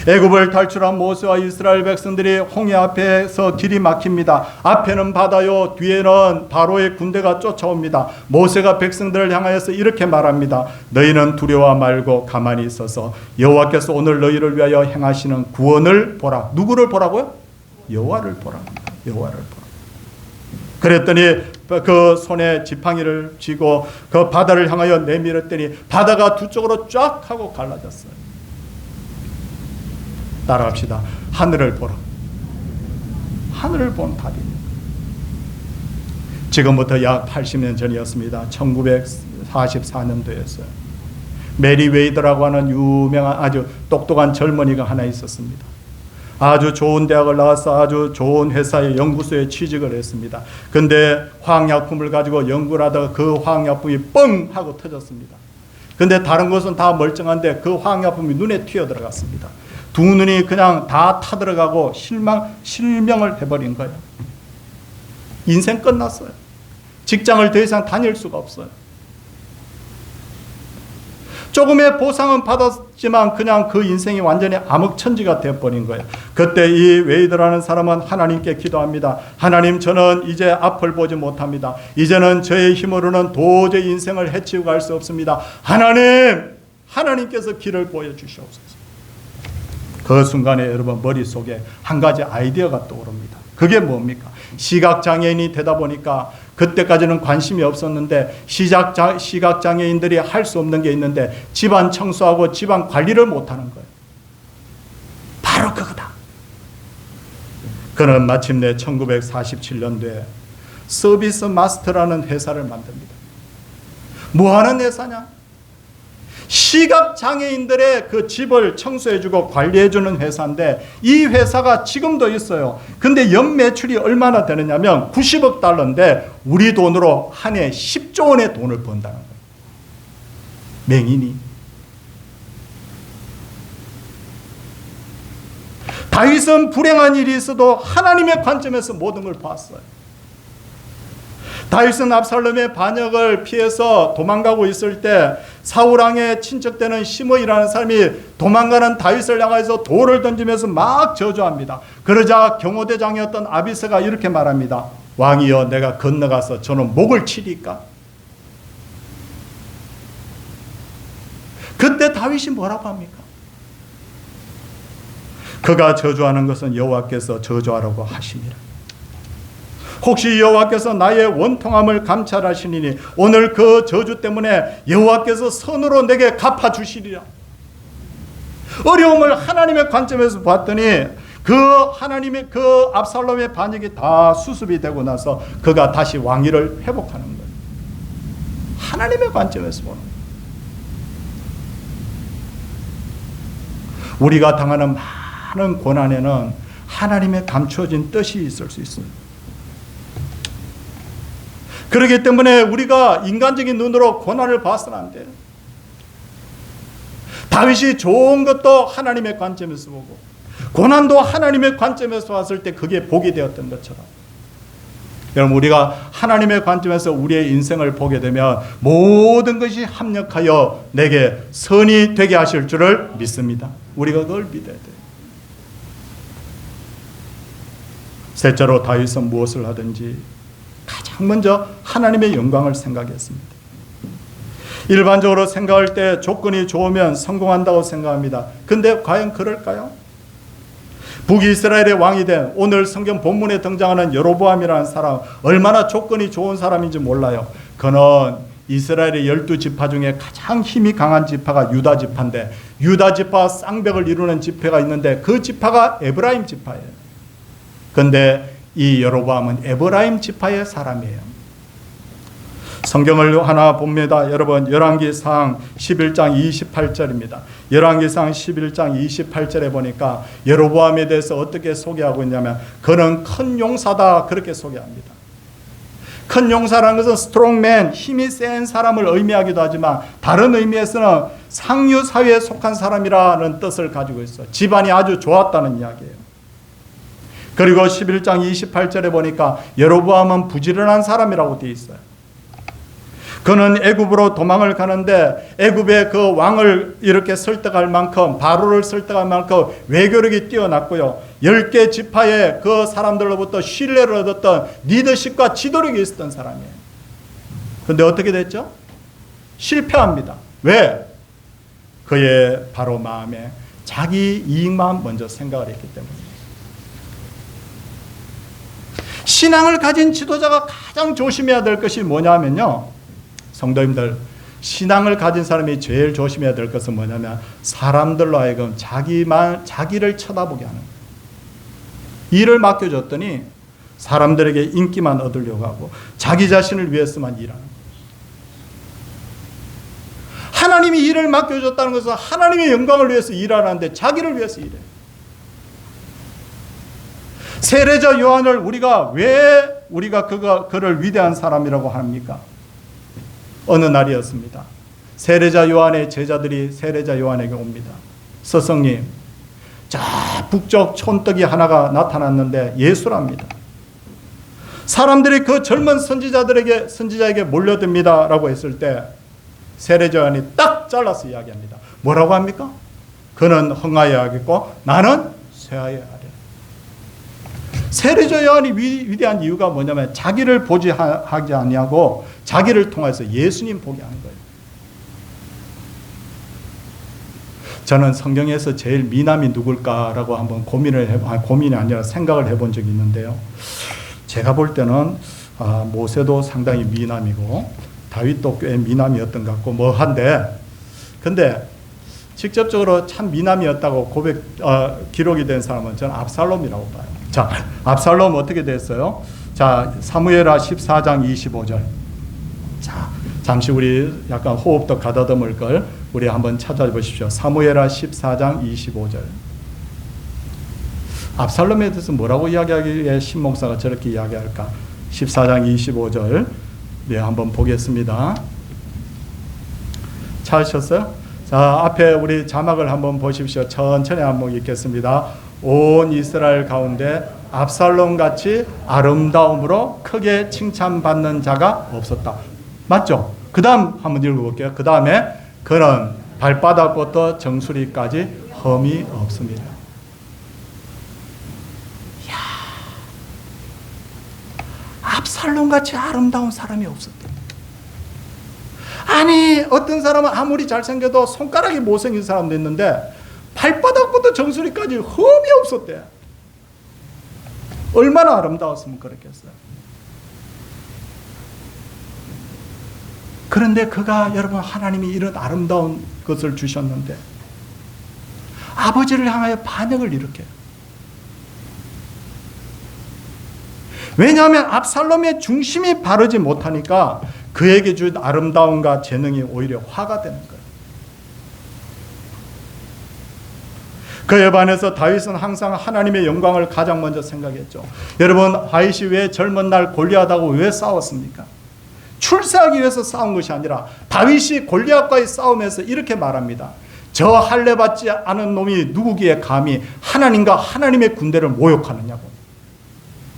애굽을 탈출한 모세와 이스라엘 백성들이 홍해 앞에서 길이 막힙니다. 앞에는 바다요, 뒤에는 바로의 군대가 쫓아옵니다. 모세가 백성들을 향하여서 이렇게 말합니다. 너희는 두려워 말고 가만히 있어서 여호와께서 오늘 너희를 위하여 행하시는 구원을 보라. 누구를 보라고요? 여호와를 보라. 여호와를 보라. 그랬더니 그 손에 지팡이를 쥐고 그 바다를 향하여 내밀었더니 바다가 두 쪽으로 쫙 하고 갈라졌어요. 따라합시다. 하늘을 보라. 하늘을 본 답입니다. 지금부터 약 80년 전이었습니다. 1944년도였어요. 메리 웨이더라고 하는 유명한 아주 똑똑한 젊은이가 하나 있었습니다. 아주 좋은 대학을 나와서 아주 좋은 회사의 연구소에 취직을 했습니다. 근데 화학약품을 가지고 연구를 하다가 그 화학약품이 뻥 하고 터졌습니다. 근데 다른 것은 다 멀쩡한데 그 황야품이 눈에 튀어 들어갔습니다. 두 눈이 그냥 다 타들어가고 실명을 해버린 거예요. 인생 끝났어요. 직장을 더 이상 다닐 수가 없어요. 조금의 보상은 받았지만 그냥 그 인생이 완전히 암흑천지가 되어버린 거예요. 그때 이 웨이드라는 사람은 하나님께 기도합니다. 하나님, 저는 이제 앞을 보지 못합니다. 이제는 저의 힘으로는 도저히 인생을 해치우고 갈 수 없습니다. 하나님께서 길을 보여주시옵소서. 그 순간에 여러분 머릿속에 한 가지 아이디어가 떠오릅니다. 그게 뭡니까? 시각장애인이 되다 보니까 그때까지는 관심이 없었는데 시각장애인들이 할 수 없는 게 있는데 집안 청소하고 집안 관리를 못하는 거예요. 바로 그거다. 그는 마침내 1947년도에 서비스 마스터라는 회사를 만듭니다. 뭐하는 회사냐? 시각장애인들의 그 집을 청소해주고 관리해주는 회사인데 이 회사가 지금도 있어요. 근데 연 매출이 얼마나 되느냐면 90억 달러인데 우리 돈으로 한 해 10조 원의 돈을 번다는 거예요. 맹인이. 다윗은 불행한 일이 있어도 하나님의 관점에서 모든 걸 봤어요. 다윗은 압살롬의 반역을 피해서 도망가고 있을 때 사울왕의 친척되는 시므이라는 사람이 도망가는 다윗을 향해서 돌을 던지면서 막 저주합니다. 그러자 경호대장이었던 아비새가 이렇게 말합니다. 왕이여, 내가 건너가서 저는 목을 치리까? 그때 다윗이 뭐라고 합니까? 그가 저주하는 것은 여호와께서 저주하라고 하심이라. 혹시 여호와께서 나의 원통함을 감찰하시니니 오늘 그 저주 때문에 여호와께서 선으로 내게 갚아주시리라. 어려움을 하나님의 관점에서 봤더니 그 하나님의 그 압살롬의 반역이 다 수습이 되고 나서 그가 다시 왕위를 회복하는 거예요. 하나님의 관점에서 보는 거예요. 우리가 당하는 많은 고난에는 하나님의 감추어진 뜻이 있을 수 있습니다. 그렇기 때문에 우리가 인간적인 눈으로 고난을 봐서는 안 돼요. 다윗이 좋은 것도 하나님의 관점에서 보고 고난도 하나님의 관점에서 봤을 때 그게 복이 되었던 것처럼, 여러분, 우리가 하나님의 관점에서 우리의 인생을 보게 되면 모든 것이 합력하여 내게 선이 되게 하실 줄을 믿습니다. 우리가 그걸 믿어야 돼요. 셋째로 다윗은 무엇을 하든지 가장 먼저 하나님의 영광을 생각했습니다. 일반적으로 생각할 때 조건이 좋으면 성공한다고 생각합니다. 근데 과연 그럴까요? 북이스라엘의 왕이 된 오늘 성경 본문에 등장하는 여로보암이라는 사람, 얼마나 조건이 좋은 사람인지 몰라요. 그는 이스라엘의 12지파 중에 가장 힘이 강한 지파가 유다 지파인데, 유다 지파와 쌍벽을 이루는 지파가 있는데 그 지파가 에브라임 지파예요. 그런데 이 여로보암은 에브라임 지파의 사람이에요. 성경을 하나 봅니다. 여러분, 열왕기상 11장 28절입니다. 열왕기상 11장 28절에 보니까 여로보암에 대해서 어떻게 소개하고 있냐면 그는 큰 용사다, 그렇게 소개합니다. 큰 용사라는 것은 스트롱맨, 힘이 센 사람을 의미하기도 하지만 다른 의미에서는 상류 사회에 속한 사람이라는 뜻을 가지고 있어요. 집안이 아주 좋았다는 이야기예요. 그리고 11장 28절에 보니까 여로보암은 부지런한 사람이라고 되어 있어요. 그는 애굽으로 도망을 가는데 애굽의 그 왕을 이렇게 설득할 만큼, 바로를 설득할 만큼 외교력이 뛰어났고요. 10개 지파의 그 사람들로부터 신뢰를 얻었던 리더십과 지도력이 있었던 사람이에요. 그런데 어떻게 됐죠? 실패합니다. 왜? 그의 바로 마음에 자기 이익만 먼저 생각을 했기 때문입니다. 신앙을 가진 지도자가 가장 조심해야 될 것이 뭐냐면요, 성도님들, 신앙을 가진 사람이 제일 조심해야 될 것은 뭐냐면 사람들로 하여금 자기를 쳐다보게 하는 거예요. 일을 맡겨줬더니 사람들에게 인기만 얻으려고 하고 자기 자신을 위해서만 일하는 거예요. 하나님이 일을 맡겨줬다는 것은 하나님의 영광을 위해서 일하는데 자기를 위해서 일해요. 세례자 요한을 왜 우리가 그를 위대한 사람이라고 합니까? 어느 날이었습니다. 세례자 요한의 제자들이 세례자 요한에게 옵니다. 스승님, 자 북쪽 촌떡이 하나가 나타났는데 예수랍니다. 사람들이 그 젊은 선지자에게 몰려듭니다 라고 했을 때 세례자 요한이 딱 잘라서 이야기합니다. 뭐라고 합니까? 그는 흥하여야 하겠고 나는 쇠하여야 하리라. 세례자 요한이 위대한 이유가 뭐냐면 자기를 보지 하지 아니하고 자기를 통해서 예수님 보게 하는 거예요. 저는 성경에서 제일 미남이 누굴까라고 한번 고민이 아니라 생각을 해본 적이 있는데요. 제가 볼 때는 모세도 상당히 미남이고 다윗도 꽤 미남이었던 것 같고 뭐한데, 근데 직접적으로 참 미남이었다고 기록이 된 사람은 저는 압살롬이라고 봐요. 자, 압살롬 어떻게 됐어요? 자, 사무엘하 14장 25절. 자, 잠시 우리 약간 호흡도 가다듬을 걸 우리 한번 찾아보십시오. 사무엘하 14장 25절. 압살롬에 대해서 뭐라고 이야기하기에 신목사가 저렇게 이야기할까? 14장 25절. 네, 한번 보겠습니다. 찾으셨어요? 자, 앞에 우리 자막을 한번 보십시오. 천천히 한번 읽겠습니다. 온 이스라엘 가운데 압살롬 같이 아름다움으로 크게 칭찬받는 자가 없었다. 맞죠? 그 다음 한번 읽어볼게요. 그 다음에 그는 발바닥부터 정수리까지 흠이 없습니다. 이야, 압살롬 같이 아름다운 사람이 없었대. 아니, 어떤 사람은 아무리 잘생겨도 손가락이 못생긴 사람도 있는데 발바닥부터 정수리까지 흠이 없었대. 얼마나 아름다웠으면 그렇겠어요. 그런데 그가, 여러분, 하나님이 이런 아름다운 것을 주셨는데 아버지를 향하여 반역을 일으켜요. 왜냐하면 압살롬의 중심이 바르지 못하니까 그에게 준 아름다움과 재능이 오히려 화가 되는 거예요. 그에 반해서 다윗은 항상 하나님의 영광을 가장 먼저 생각했죠. 여러분, 다윗이 왜 젊은 날 골리앗하고 왜 싸웠습니까? 출세하기 위해서 싸운 것이 아니라 다윗이 골리앗과의 싸움에서 이렇게 말합니다. 저 할례 받지 않은 놈이 누구기에 감히 하나님과 하나님의 군대를 모욕하느냐고.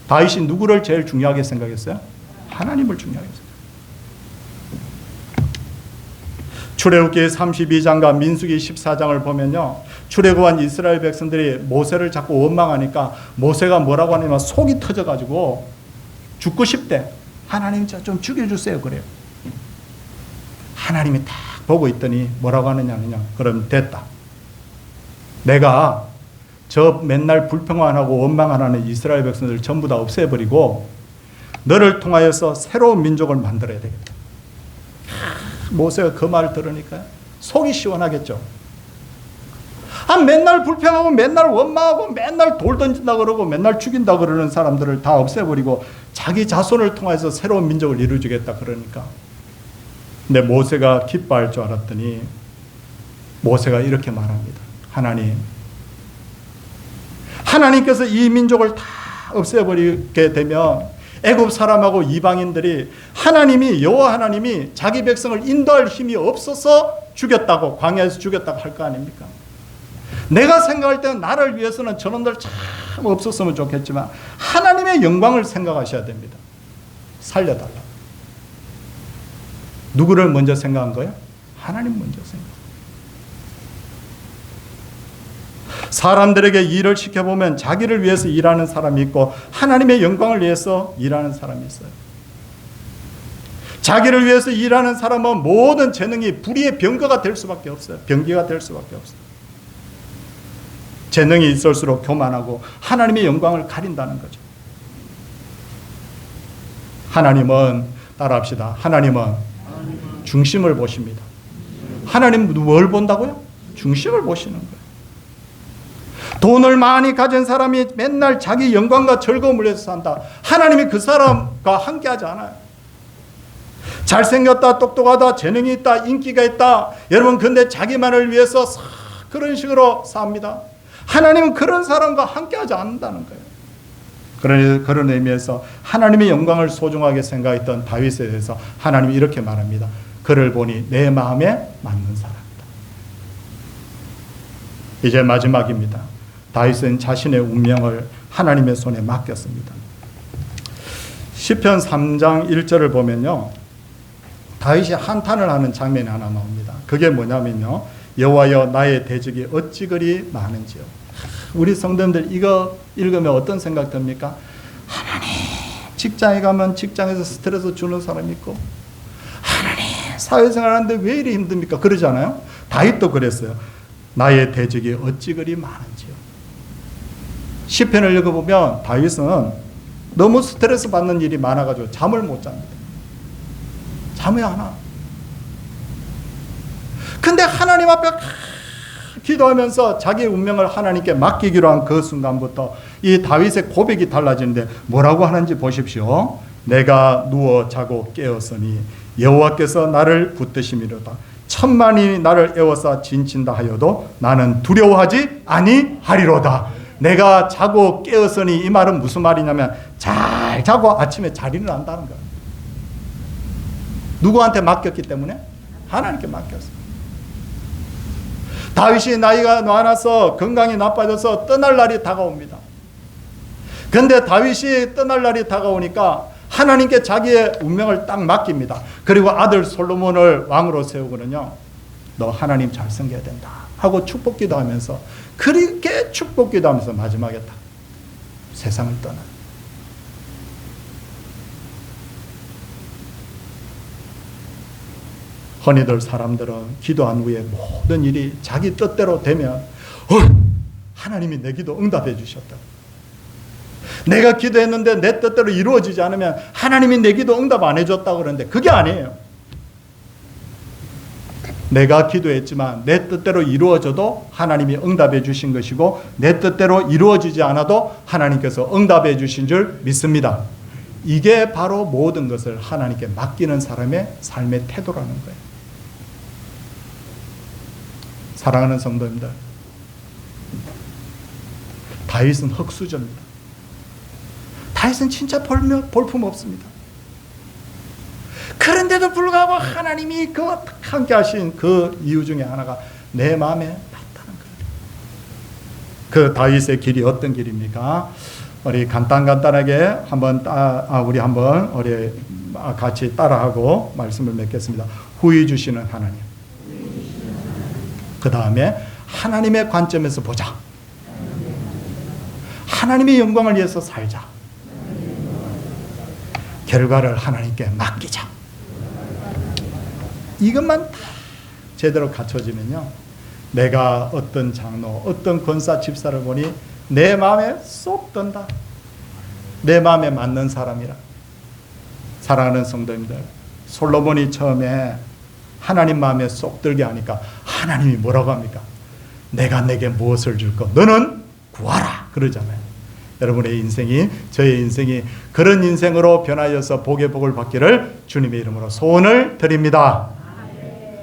다윗이 누구를 제일 중요하게 생각했어요? 하나님을 중요하게 생각했어요. 출애굽기 32장과 민수기 14장을 보면요, 출애굽한 이스라엘 백성들이 모세를 자꾸 원망하니까 모세가 뭐라고 하냐면 속이 터져가지고 죽고 싶대. 하나님 좀 죽여주세요 그래요. 하나님이 딱 보고 있더니 뭐라고 하느냐, 그럼 됐다. 내가 저 맨날 불평하고 원망하는 이스라엘 백성들 전부 다 없애버리고 너를 통하여서 새로운 민족을 만들어야 되겠다. 모세가 그 말을 들으니까 속이 시원하겠죠. 맨날 불평하고 맨날 원망하고 맨날 돌 던진다 그러고 맨날 죽인다 그러는 사람들을 다 없애버리고 자기 자손을 통해서 새로운 민족을 이루어주겠다 그러니까. 근데 모세가 기뻐할 줄 알았더니 모세가 이렇게 말합니다. 하나님께서 이 민족을 다 없애버리게 되면 애굽 사람하고 이방인들이 하나님이, 여호와 하나님이 자기 백성을 인도할 힘이 없어서 죽였다고, 광야에서 죽였다고 할 거 아닙니까? 내가 생각할 때는 나를 위해서는 저놈들 참 없었으면 좋겠지만 하나님의 영광을 생각하셔야 됩니다. 살려달라. 누구를 먼저 생각한 거예요? 하나님 먼저 생각. 사람들에게 일을 시켜보면 자기를 위해서 일하는 사람이 있고 하나님의 영광을 위해서 일하는 사람이 있어요. 자기를 위해서 일하는 사람은 모든 재능이 불의의 병거가 될 수밖에 없어요. 병기가 될 수밖에 없어요. 재능이 있을수록 교만하고 하나님의 영광을 가린다는 거죠. 하나님은, 따라합시다. 하나님은 중심을 보십니다. 하나님은 뭘 본다고요? 중심을 보시는 거예요. 돈을 많이 가진 사람이 맨날 자기 영광과 즐거움을 위해서 산다. 하나님이 그 사람과 함께하지 않아요. 잘생겼다, 똑똑하다, 재능이 있다, 인기가 있다. 여러분, 근데 자기만을 위해서 그런 식으로 삽니다. 하나님은 그런 사람과 함께하지 않는다는 거예요. 그런 의미에서 하나님의 영광을 소중하게 생각했던 다윗에 대해서 하나님이 이렇게 말합니다. 그를 보니 내 마음에 맞는 사람이다. 이제 마지막입니다. 다윗은 자신의 운명을 하나님의 손에 맡겼습니다. 시편 3장 1절을 보면요, 다윗이 한탄을 하는 장면이 하나 나옵니다. 그게 뭐냐면요, 여호와여 나의 대적이 어찌 그리 많은지요. 우리 성도님들 이거 읽으면 어떤 생각 듭니까? 하나님, 직장에 가면 직장에서 스트레스 주는 사람이 있고, 하나님 사회생활 하는데 왜 이리 힘듭니까? 그러잖아요. 다윗도 그랬어요. 나의 대적이 어찌 그리 많은지요. 시편을 읽어보면 다윗은 너무 스트레스 받는 일이 많아가지고 잠을 못 잡니다. 잠이 안 와. 근데 하나님 앞에 기도하면서 자기의 운명을 하나님께 맡기기로 한 그 순간부터 이 다윗의 고백이 달라지는데 뭐라고 하는지 보십시오. 내가 누워 자고 깨었으니 여호와께서 나를 붙드심이로다. 천만이 나를 에워싸 진친다 하여도 나는 두려워하지 아니하리로다. 내가 자고 깨었으니 이 말은 무슨 말이냐면 잘 자고 아침에 잘 일어난다는 거예요. 누구한테 맡겼기 때문에? 하나님께 맡겼어요. 다윗이 나이가 많아서 건강이 나빠져서 떠날 날이 다가옵니다. 그런데 다윗이 떠날 날이 다가오니까 하나님께 자기의 운명을 딱 맡깁니다. 그리고 아들 솔로몬을 왕으로 세우거든요. 너 하나님 잘 섬겨야 된다 하고 축복기도 하면서, 그렇게 축복기도 하면서 마지막에 딱 세상을 떠나. 흔히들 사람들은 기도한 후에 모든 일이 자기 뜻대로 되면 하나님이 내 기도 응답해 주셨다. 내가 기도했는데 내 뜻대로 이루어지지 않으면 하나님이 내 기도 응답 안 해줬다고 그러는데 그게 아니에요. 내가 기도했지만 내 뜻대로 이루어져도 하나님이 응답해 주신 것이고, 내 뜻대로 이루어지지 않아도 하나님께서 응답해 주신 줄 믿습니다. 이게 바로 모든 것을 하나님께 맡기는 사람의 삶의 태도라는 거예요. 사랑하는 성도님들, 다윗은 흙수저입니다. 다윗은 진짜 볼품 없습니다. 그런데도 불구하고 하나님이 그 함께 하신 그 이유 중에 하나가 내 마음에 맞다는 거예요. 그 다윗의 길이 어떤 길입니까? 우리 간단하게 한번 우리 같이 따라하고 말씀을 맺겠습니다. 후히 주시는 하나님. 그 다음에 하나님의 관점에서 보자. 하나님의 영광을 위해서 살자. 결과를 하나님께 맡기자. 이것만 다 제대로 갖춰지면요, 내가 어떤 장로, 어떤 권사, 집사를 보니 내 마음에 쏙 든다. 내 마음에 맞는 사람이라. 사랑하는 성도님들, 솔로몬이 처음에 하나님 마음에 쏙 들게 하니까 하나님이 뭐라고 합니까? 내가 내게 무엇을 줄까? 너는 구하라 그러잖아요. 여러분의 인생이, 저의 인생이 그런 인생으로 변하여서 복의 복을 받기를 주님의 이름으로 소원을 드립니다.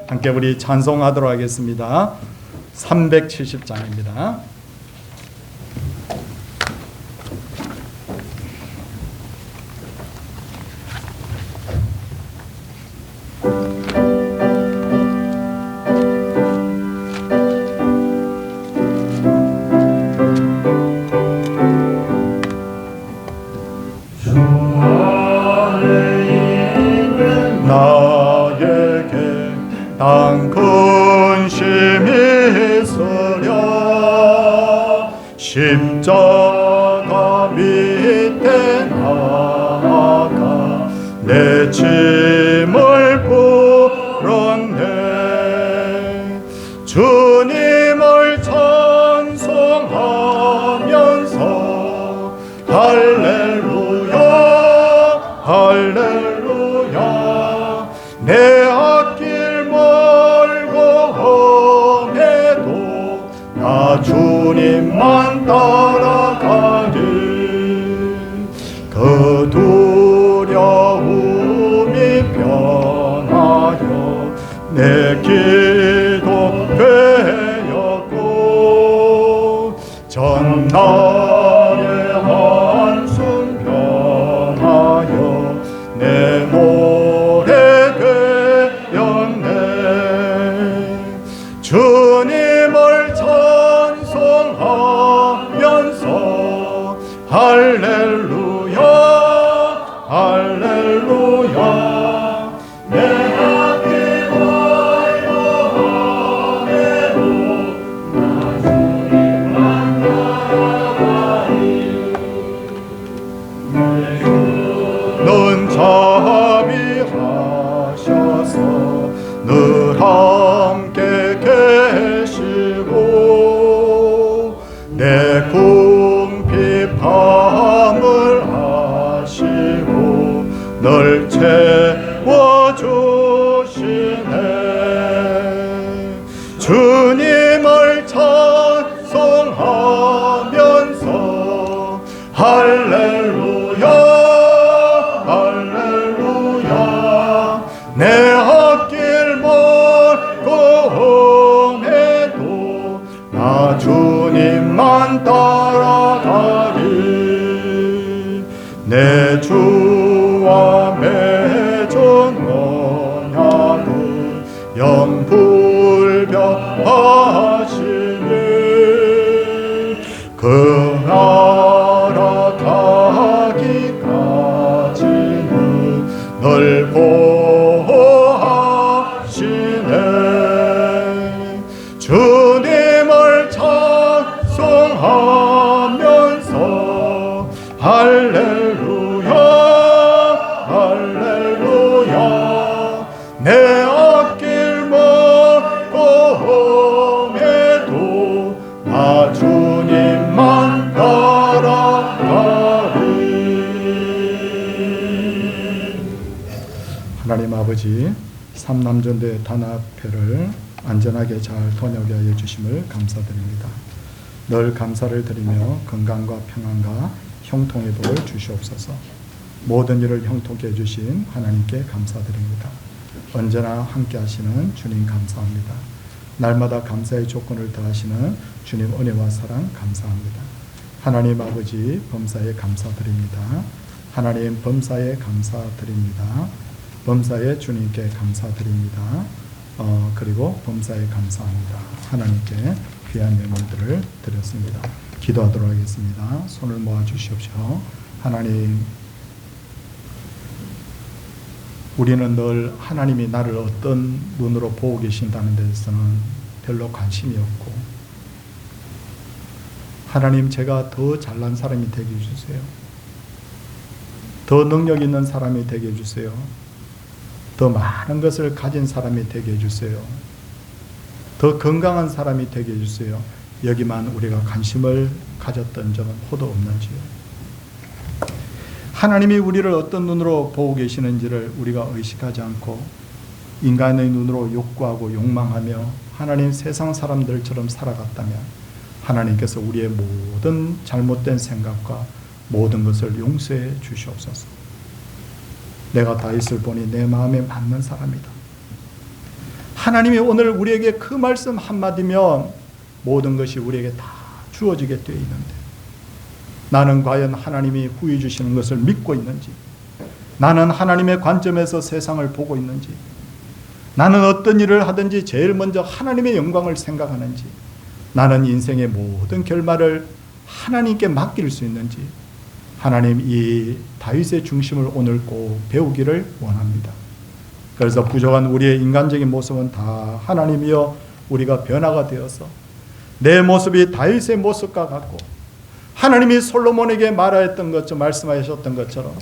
함께 우리 찬송하도록 하겠습니다. 370장입니다. 땅 근심이 있으랴 십자가 밑에 나가 내 짐을 풀었네. 주님을 찬송하면서 할렐루야 할렐루야. 내 앞길 멀고 험해도 나 주님만 따라가리. 그 두려움이 변하여 내 기도 되었고 전날의 한숨 변하여 내 노래 되었네. 할렐루야. 내 앞길 멀고함에도 나 주님만 따라가리. 넌 자비하셔서 늘 함께 계시고 내 궁핍함을 아시고 널 채워주시네. 주님을 찬송하면서 할렐루야 할렐루야. 내 앞길 멀고 험해도 나 주님만 따라가리. 내 주와 맺은 언약은 영불변하시니 그 나라 가기까지는 널 보호하시네. 주님을 찬송하면서 할렐루야 할렐루야. 내 앞길 멀고 험해도 나 주님만 따라가리. 하나님 아버지, 삼남전도의 단합회를 안전하게 잘 번역하여 주심을 감사드립니다. 늘 감사를 드리며 건강과 평안과 형통의 복을 주시옵소서. 모든 일을 형통케 해주신 하나님께 감사드립니다. 언제나 함께 하시는 주님 감사합니다. 날마다 감사의 조건을 더하시는 주님 은혜와 사랑 감사합니다. 하나님 아버지, 범사에 감사드립니다. 하나님 범사에 감사드립니다. 범사에 주님께 감사드립니다. 그리고 범사에 감사합니다. 하나님께 귀한 예물들을 드렸습니다. 기도하도록 하겠습니다. 손을 모아 주시옵시오. 하나님, 우리는 늘 하나님이 나를 어떤 눈으로 보고 계신다는 데서는 별로 관심이 없고, 하나님, 제가 더 잘난 사람이 되게 해주세요. 더 능력 있는 사람이 되게 해주세요. 더 많은 것을 가진 사람이 되게 해주세요. 더 건강한 사람이 되게 해주세요. 여기만 우리가 관심을 가졌던 적은 호도 없는지요. 하나님이 우리를 어떤 눈으로 보고 계시는지를 우리가 의식하지 않고 인간의 눈으로 욕구하고 욕망하며 하나님 세상 사람들처럼 살아갔다면 하나님께서 우리의 모든 잘못된 생각과 모든 것을 용서해 주시옵소서. 내가 다윗을 보니 내 마음에 맞는 사람이다. 하나님이 오늘 우리에게 그 말씀 한마디면 모든 것이 우리에게 다 주어지게 되어 있는데, 나는 과연 하나님이 후히 주시는 것을 믿고 있는지, 나는 하나님의 관점에서 세상을 보고 있는지, 나는 어떤 일을 하든지 제일 먼저 하나님의 영광을 생각하는지, 나는 인생의 모든 결말을 하나님께 맡길 수 있는지, 하나님, 이 다윗의 중심을 오늘 꼭 배우기를 원합니다. 그래서 부족한 우리의 인간적인 모습은 다 하나님이여 우리가 변화가 되어서 내 모습이 다윗의 모습과 같고, 하나님이 솔로몬에게 말하였던 것처럼, 말씀하셨던 것처럼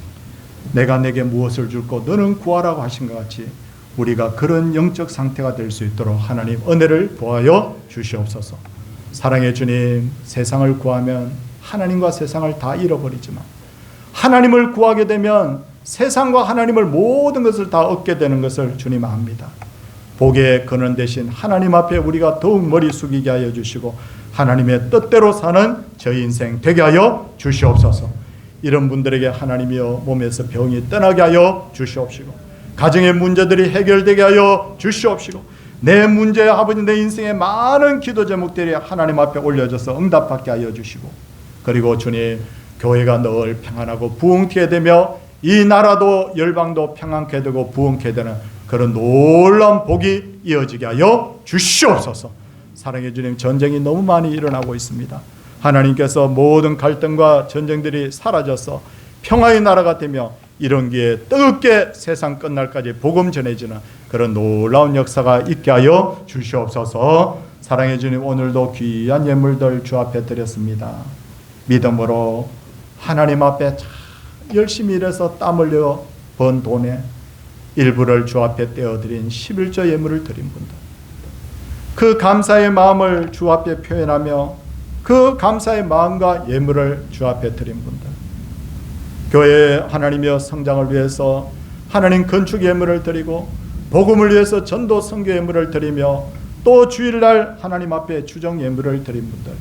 내가 내게 무엇을 줄고 너는 구하라고 하신 것 같이 우리가 그런 영적 상태가 될 수 있도록 하나님 은혜를 보하여 주시옵소서. 사랑의 주님, 세상을 구하면 하나님과 세상을 다 잃어버리지만 하나님을 구하게 되면 세상과 하나님을 모든 것을 다 얻게 되는 것을 주님 압니다. 복의 근원 되신 하나님 앞에 우리가 더욱 머리 숙이게 하여 주시고 하나님의 뜻대로 사는 저희 인생 되게 하여 주시옵소서. 이런 분들에게 하나님이여 몸에서 병이 떠나게 하여 주시옵시고, 가정의 문제들이 해결되게 하여 주시옵시고, 내 문제, 아버지, 내 인생의 많은 기도 제목들이 하나님 앞에 올려져서 응답받게 하여 주시고, 그리고 주님, 교회가 늘 평안하고 부흥케 되며 이 나라도 열방도 평안케 되고 부흥케 되는 그런 놀라운 복이 이어지게 하여 주시옵소서. 사랑의 주님, 전쟁이 너무 많이 일어나고 있습니다. 하나님께서 모든 갈등과 전쟁들이 사라져서 평화의 나라가 되며 이런 기회에 뜨겁게 세상 끝날까지 복음 전해지는 그런 놀라운 역사가 있게 하여 주시옵소서. 사랑해 주님, 오늘도 귀한 예물들 주 앞에 드렸습니다. 믿음으로 하나님 앞에 열심히 일해서 땀 흘려 번 돈에 일부를 주 앞에 떼어드린 11조 예물을 드린 분들, 그 감사의 마음을 주 앞에 표현하며 그 감사의 마음과 예물을 주 앞에 드린 분들, 교회 하나님의 성장을 위해서 하나님 건축 예물을 드리고 복음을 위해서 전도 선교 예물을 드리며 또 주일날 하나님 앞에 주정 예물을 드린 분들,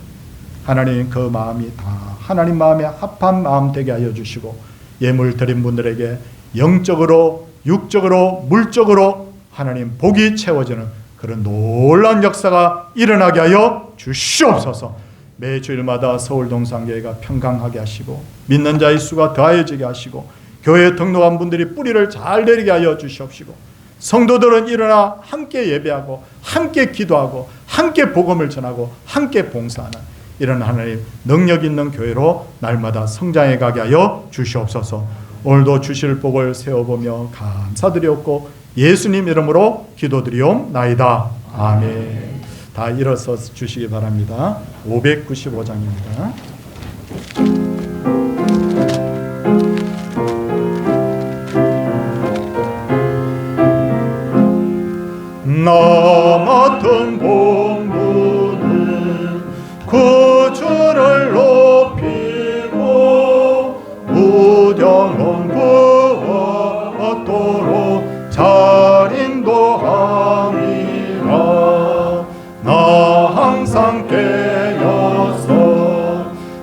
하나님 그 마음이 다 하나님 마음에 합한 마음 되게 하여 주시고 예물 드린 분들에게 영적으로 육적으로 물적으로 하나님 복이 채워지는 그런 놀라운 역사가 일어나게 하여 주시옵소서. 매 주일마다 서울 동산교회가 평강하게 하시고 믿는 자의 수가 더하여지게 하시고 교회에 등록한 분들이 뿌리를 잘 내리게 하여 주시옵시고 성도들은 일어나 함께 예배하고 함께 기도하고 함께 복음을 전하고 함께 봉사하는 이런 하나님 능력 있는 교회로 날마다 성장해 가게 하여 주시옵소서. 오늘도 주실 복을 세워보며 감사드리옵고 예수님 이름으로 기도드리옵나이다. 아멘. 다 일어서 주시기 바랍니다. 595장입니다. 나 맡은 본분은 구주를 높이고 무정한 구하도록 잘 인도함이라. 나 항상 깨어서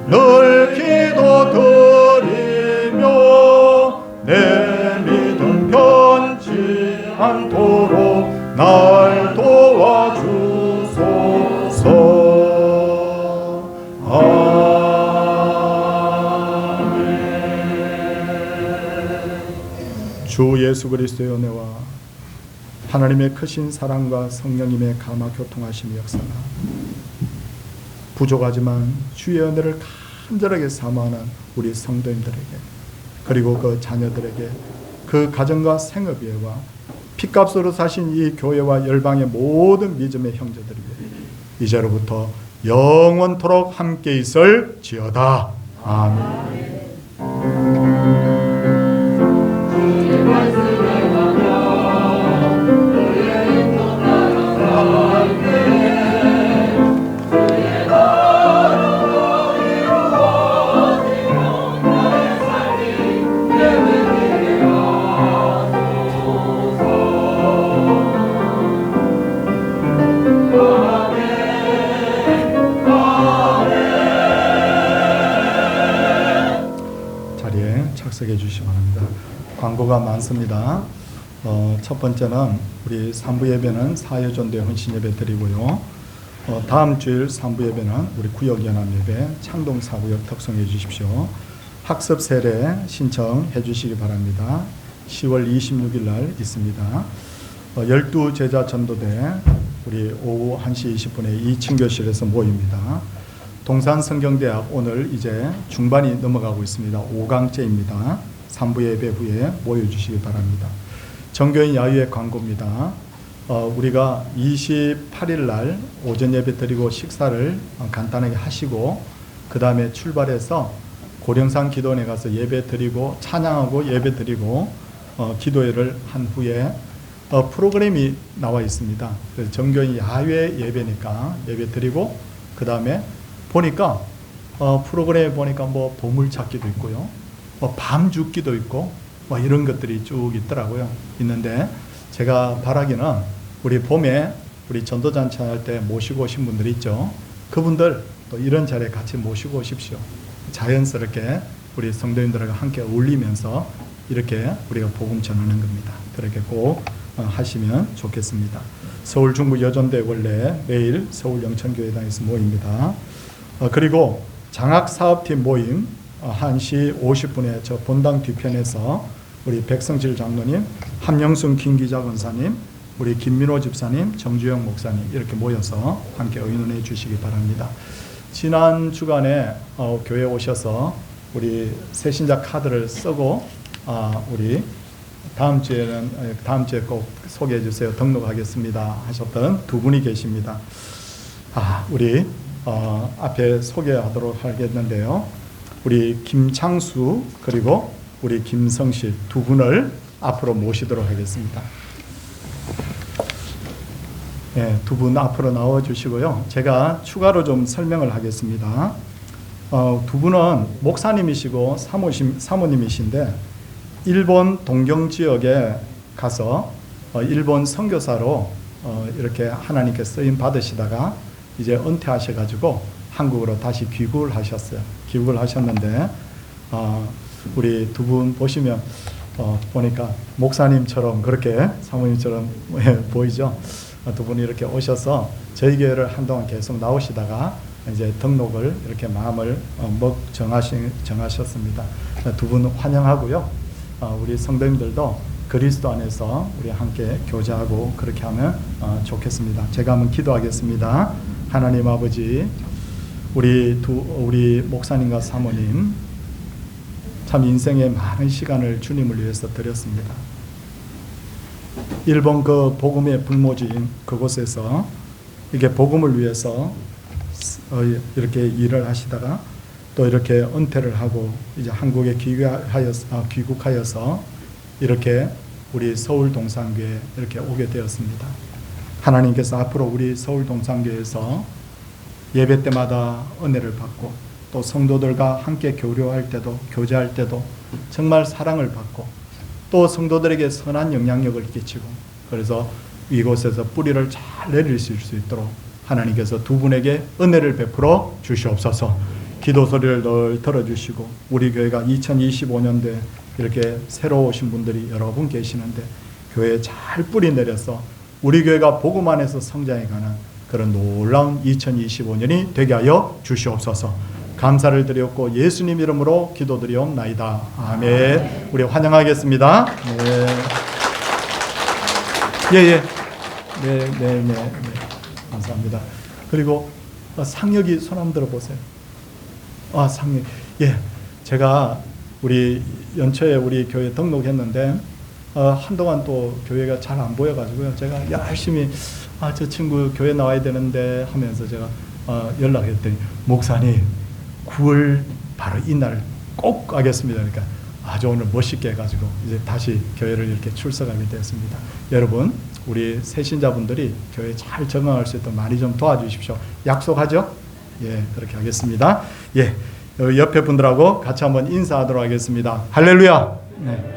늘 기도드리며 내 믿음 변치 않도록 날 도와주소서. 아멘. 주 예수 그리스도의 은혜와 하나님의 크신 사랑과 성령님의 감화 교통하심의 역사가 부족하지만 주의 은혜를 간절하게 사모하는 우리 성도님들에게 그리고 그 자녀들에게 그 가정과 생업예와 피값으로 사신 이 교회와 열방의 모든 믿음의 형제들에게 이제로부터 영원토록 함께 있을지어다. 아멘. 착석해 주시기 바랍니다. 광고가 많습니다. 첫 번째는 우리 3부 예배는 사회전도회 헌신 예배 드리고요. 다음 주일 3부 예배는 우리 구역연합 예배 창동 4구역 특성해 주십시오. 학습 세례 신청해 주시기 바랍니다. 10월 26일 날 있습니다. 12제자 전도대 우리 오후 1시 20분에 2층 교실에서 모입니다. 동산성경대학 오늘 이제 중반이 넘어가고 있습니다. 5강째입니다. 3부 예배 후에 모여주시기 바랍니다. 정교인 야유의 광고입니다. 우리가 28일 날 오전 예배 드리고 식사를 간단하게 하시고 그 다음에 출발해서 고령산 기도원에 가서 예배 드리고 찬양하고 예배 드리고 기도회를 한 후에 프로그램이 나와 있습니다. 그래서 정교인 야외 예배니까 예배 드리고 그 다음에 보니까 프로그램에 보니까 뭐 보물찾기도 있고요, 밤 죽기도 있고 이런 것들이 쭉 있더라고요. 있는데 제가 바라기는 우리 봄에 우리 전도잔치 할 때 모시고 오신 분들 있죠. 그분들 또 이런 자리에 같이 모시고 오십시오. 자연스럽게 우리 성도님들과 함께 어울리면서 이렇게 우리가 복음 전하는 겁니다. 그렇게 꼭 하시면 좋겠습니다. 서울 중부 여전대 원래 매일 서울 영천교회당에서 모입니다. 그리고 장학사업팀 모임 1시 50분에 저 본당 뒤편에서 우리 백성질 장로님, 함영순 김기자 권사님, 우리 김민호 집사님, 정주영 목사님 이렇게 모여서 함께 의논해 주시기 바랍니다. 지난 주간에 교회에 오셔서 우리 새신자 카드를 쓰고 우리 다음 주에 꼭 소개해 주세요. 등록하겠습니다 하셨던 두 분이 계십니다. 우리 앞에 소개하도록 하겠는데요. 우리 김창수 그리고 우리 김성실 두 분을 앞으로 모시도록 하겠습니다. 네, 두 분 앞으로 나와 주시고요. 제가 추가로 좀 설명을 하겠습니다. 두 분은 목사님이시고 사모님이신데 일본 동경 지역에 가서 일본 선교사로 이렇게 하나님께 쓰임 받으시다가 이제 은퇴하셔가지고 한국으로 다시 귀국을 하셨어요. 귀국을 하셨는데 우리 두 분 보시면 보니까 목사님처럼 그렇게 사모님처럼 보이죠. 두 분이 이렇게 오셔서 저희 교회를 한동안 계속 나오시다가 이제 등록을 이렇게 마음을 정하셨습니다. 두 분 환영하고요. 우리 성도님들도 그리스도 안에서 우리 함께 교제하고 그렇게 하면 좋겠습니다. 제가 한번 기도하겠습니다. 하나님 아버지, 우리 목사님과 사모님 참 인생의 많은 시간을 주님을 위해서 드렸습니다. 일본 그 복음의 불모지인 그곳에서 이게 복음을 위해서 이렇게 일을 하시다가 또 이렇게 은퇴를 하고 이제 한국에 귀국하여서 이렇게 우리 서울 동산교회에 이렇게 오게 되었습니다. 하나님께서 앞으로 우리 서울 동산교회에서 예배 때마다 은혜를 받고 또 성도들과 함께 교류할 때도 교제할 때도 정말 사랑을 받고 또 성도들에게 선한 영향력을 끼치고 그래서 이곳에서 뿌리를 잘 내리실 수 있도록 하나님께서 두 분에게 은혜를 베풀어 주시옵소서. 기도 소리를 늘 들어주시고 우리 교회가 2025년도에 이렇게 새로 오신 분들이 여러 분 계시는데 교회에 잘 뿌리 내려서 우리 교회가 복음 안에서 성장해가는 그런 놀라운 2025년이 되게 하여 주시옵소서. 감사를 드렸고 예수님 이름으로 기도드리옵나이다. 아멘. 우리 환영하겠습니다. 네. 네. 감사합니다. 그리고 상혁이 손 한번 들어보세요. 상혁. 예. 제가 우리 연초에 우리 교회 등록했는데 한동안 또 교회가 잘 안 보여가지고요. 제가 열심히 저 친구 교회 나와야 되는데 하면서 제가 연락했더니 목사님 9월 바로 이날 꼭 가겠습니다. 그러니까 아주 오늘 멋있게 해가지고 이제 다시 교회를 이렇게 출석하게 되었습니다. 여러분 우리 새신자분들이 교회에 잘 적응할 수 있도록 많이 좀 도와주십시오. 약속하죠? 예, 그렇게 하겠습니다. 예, 옆에 분들하고 같이 한번 인사하도록 하겠습니다. 할렐루야. 네.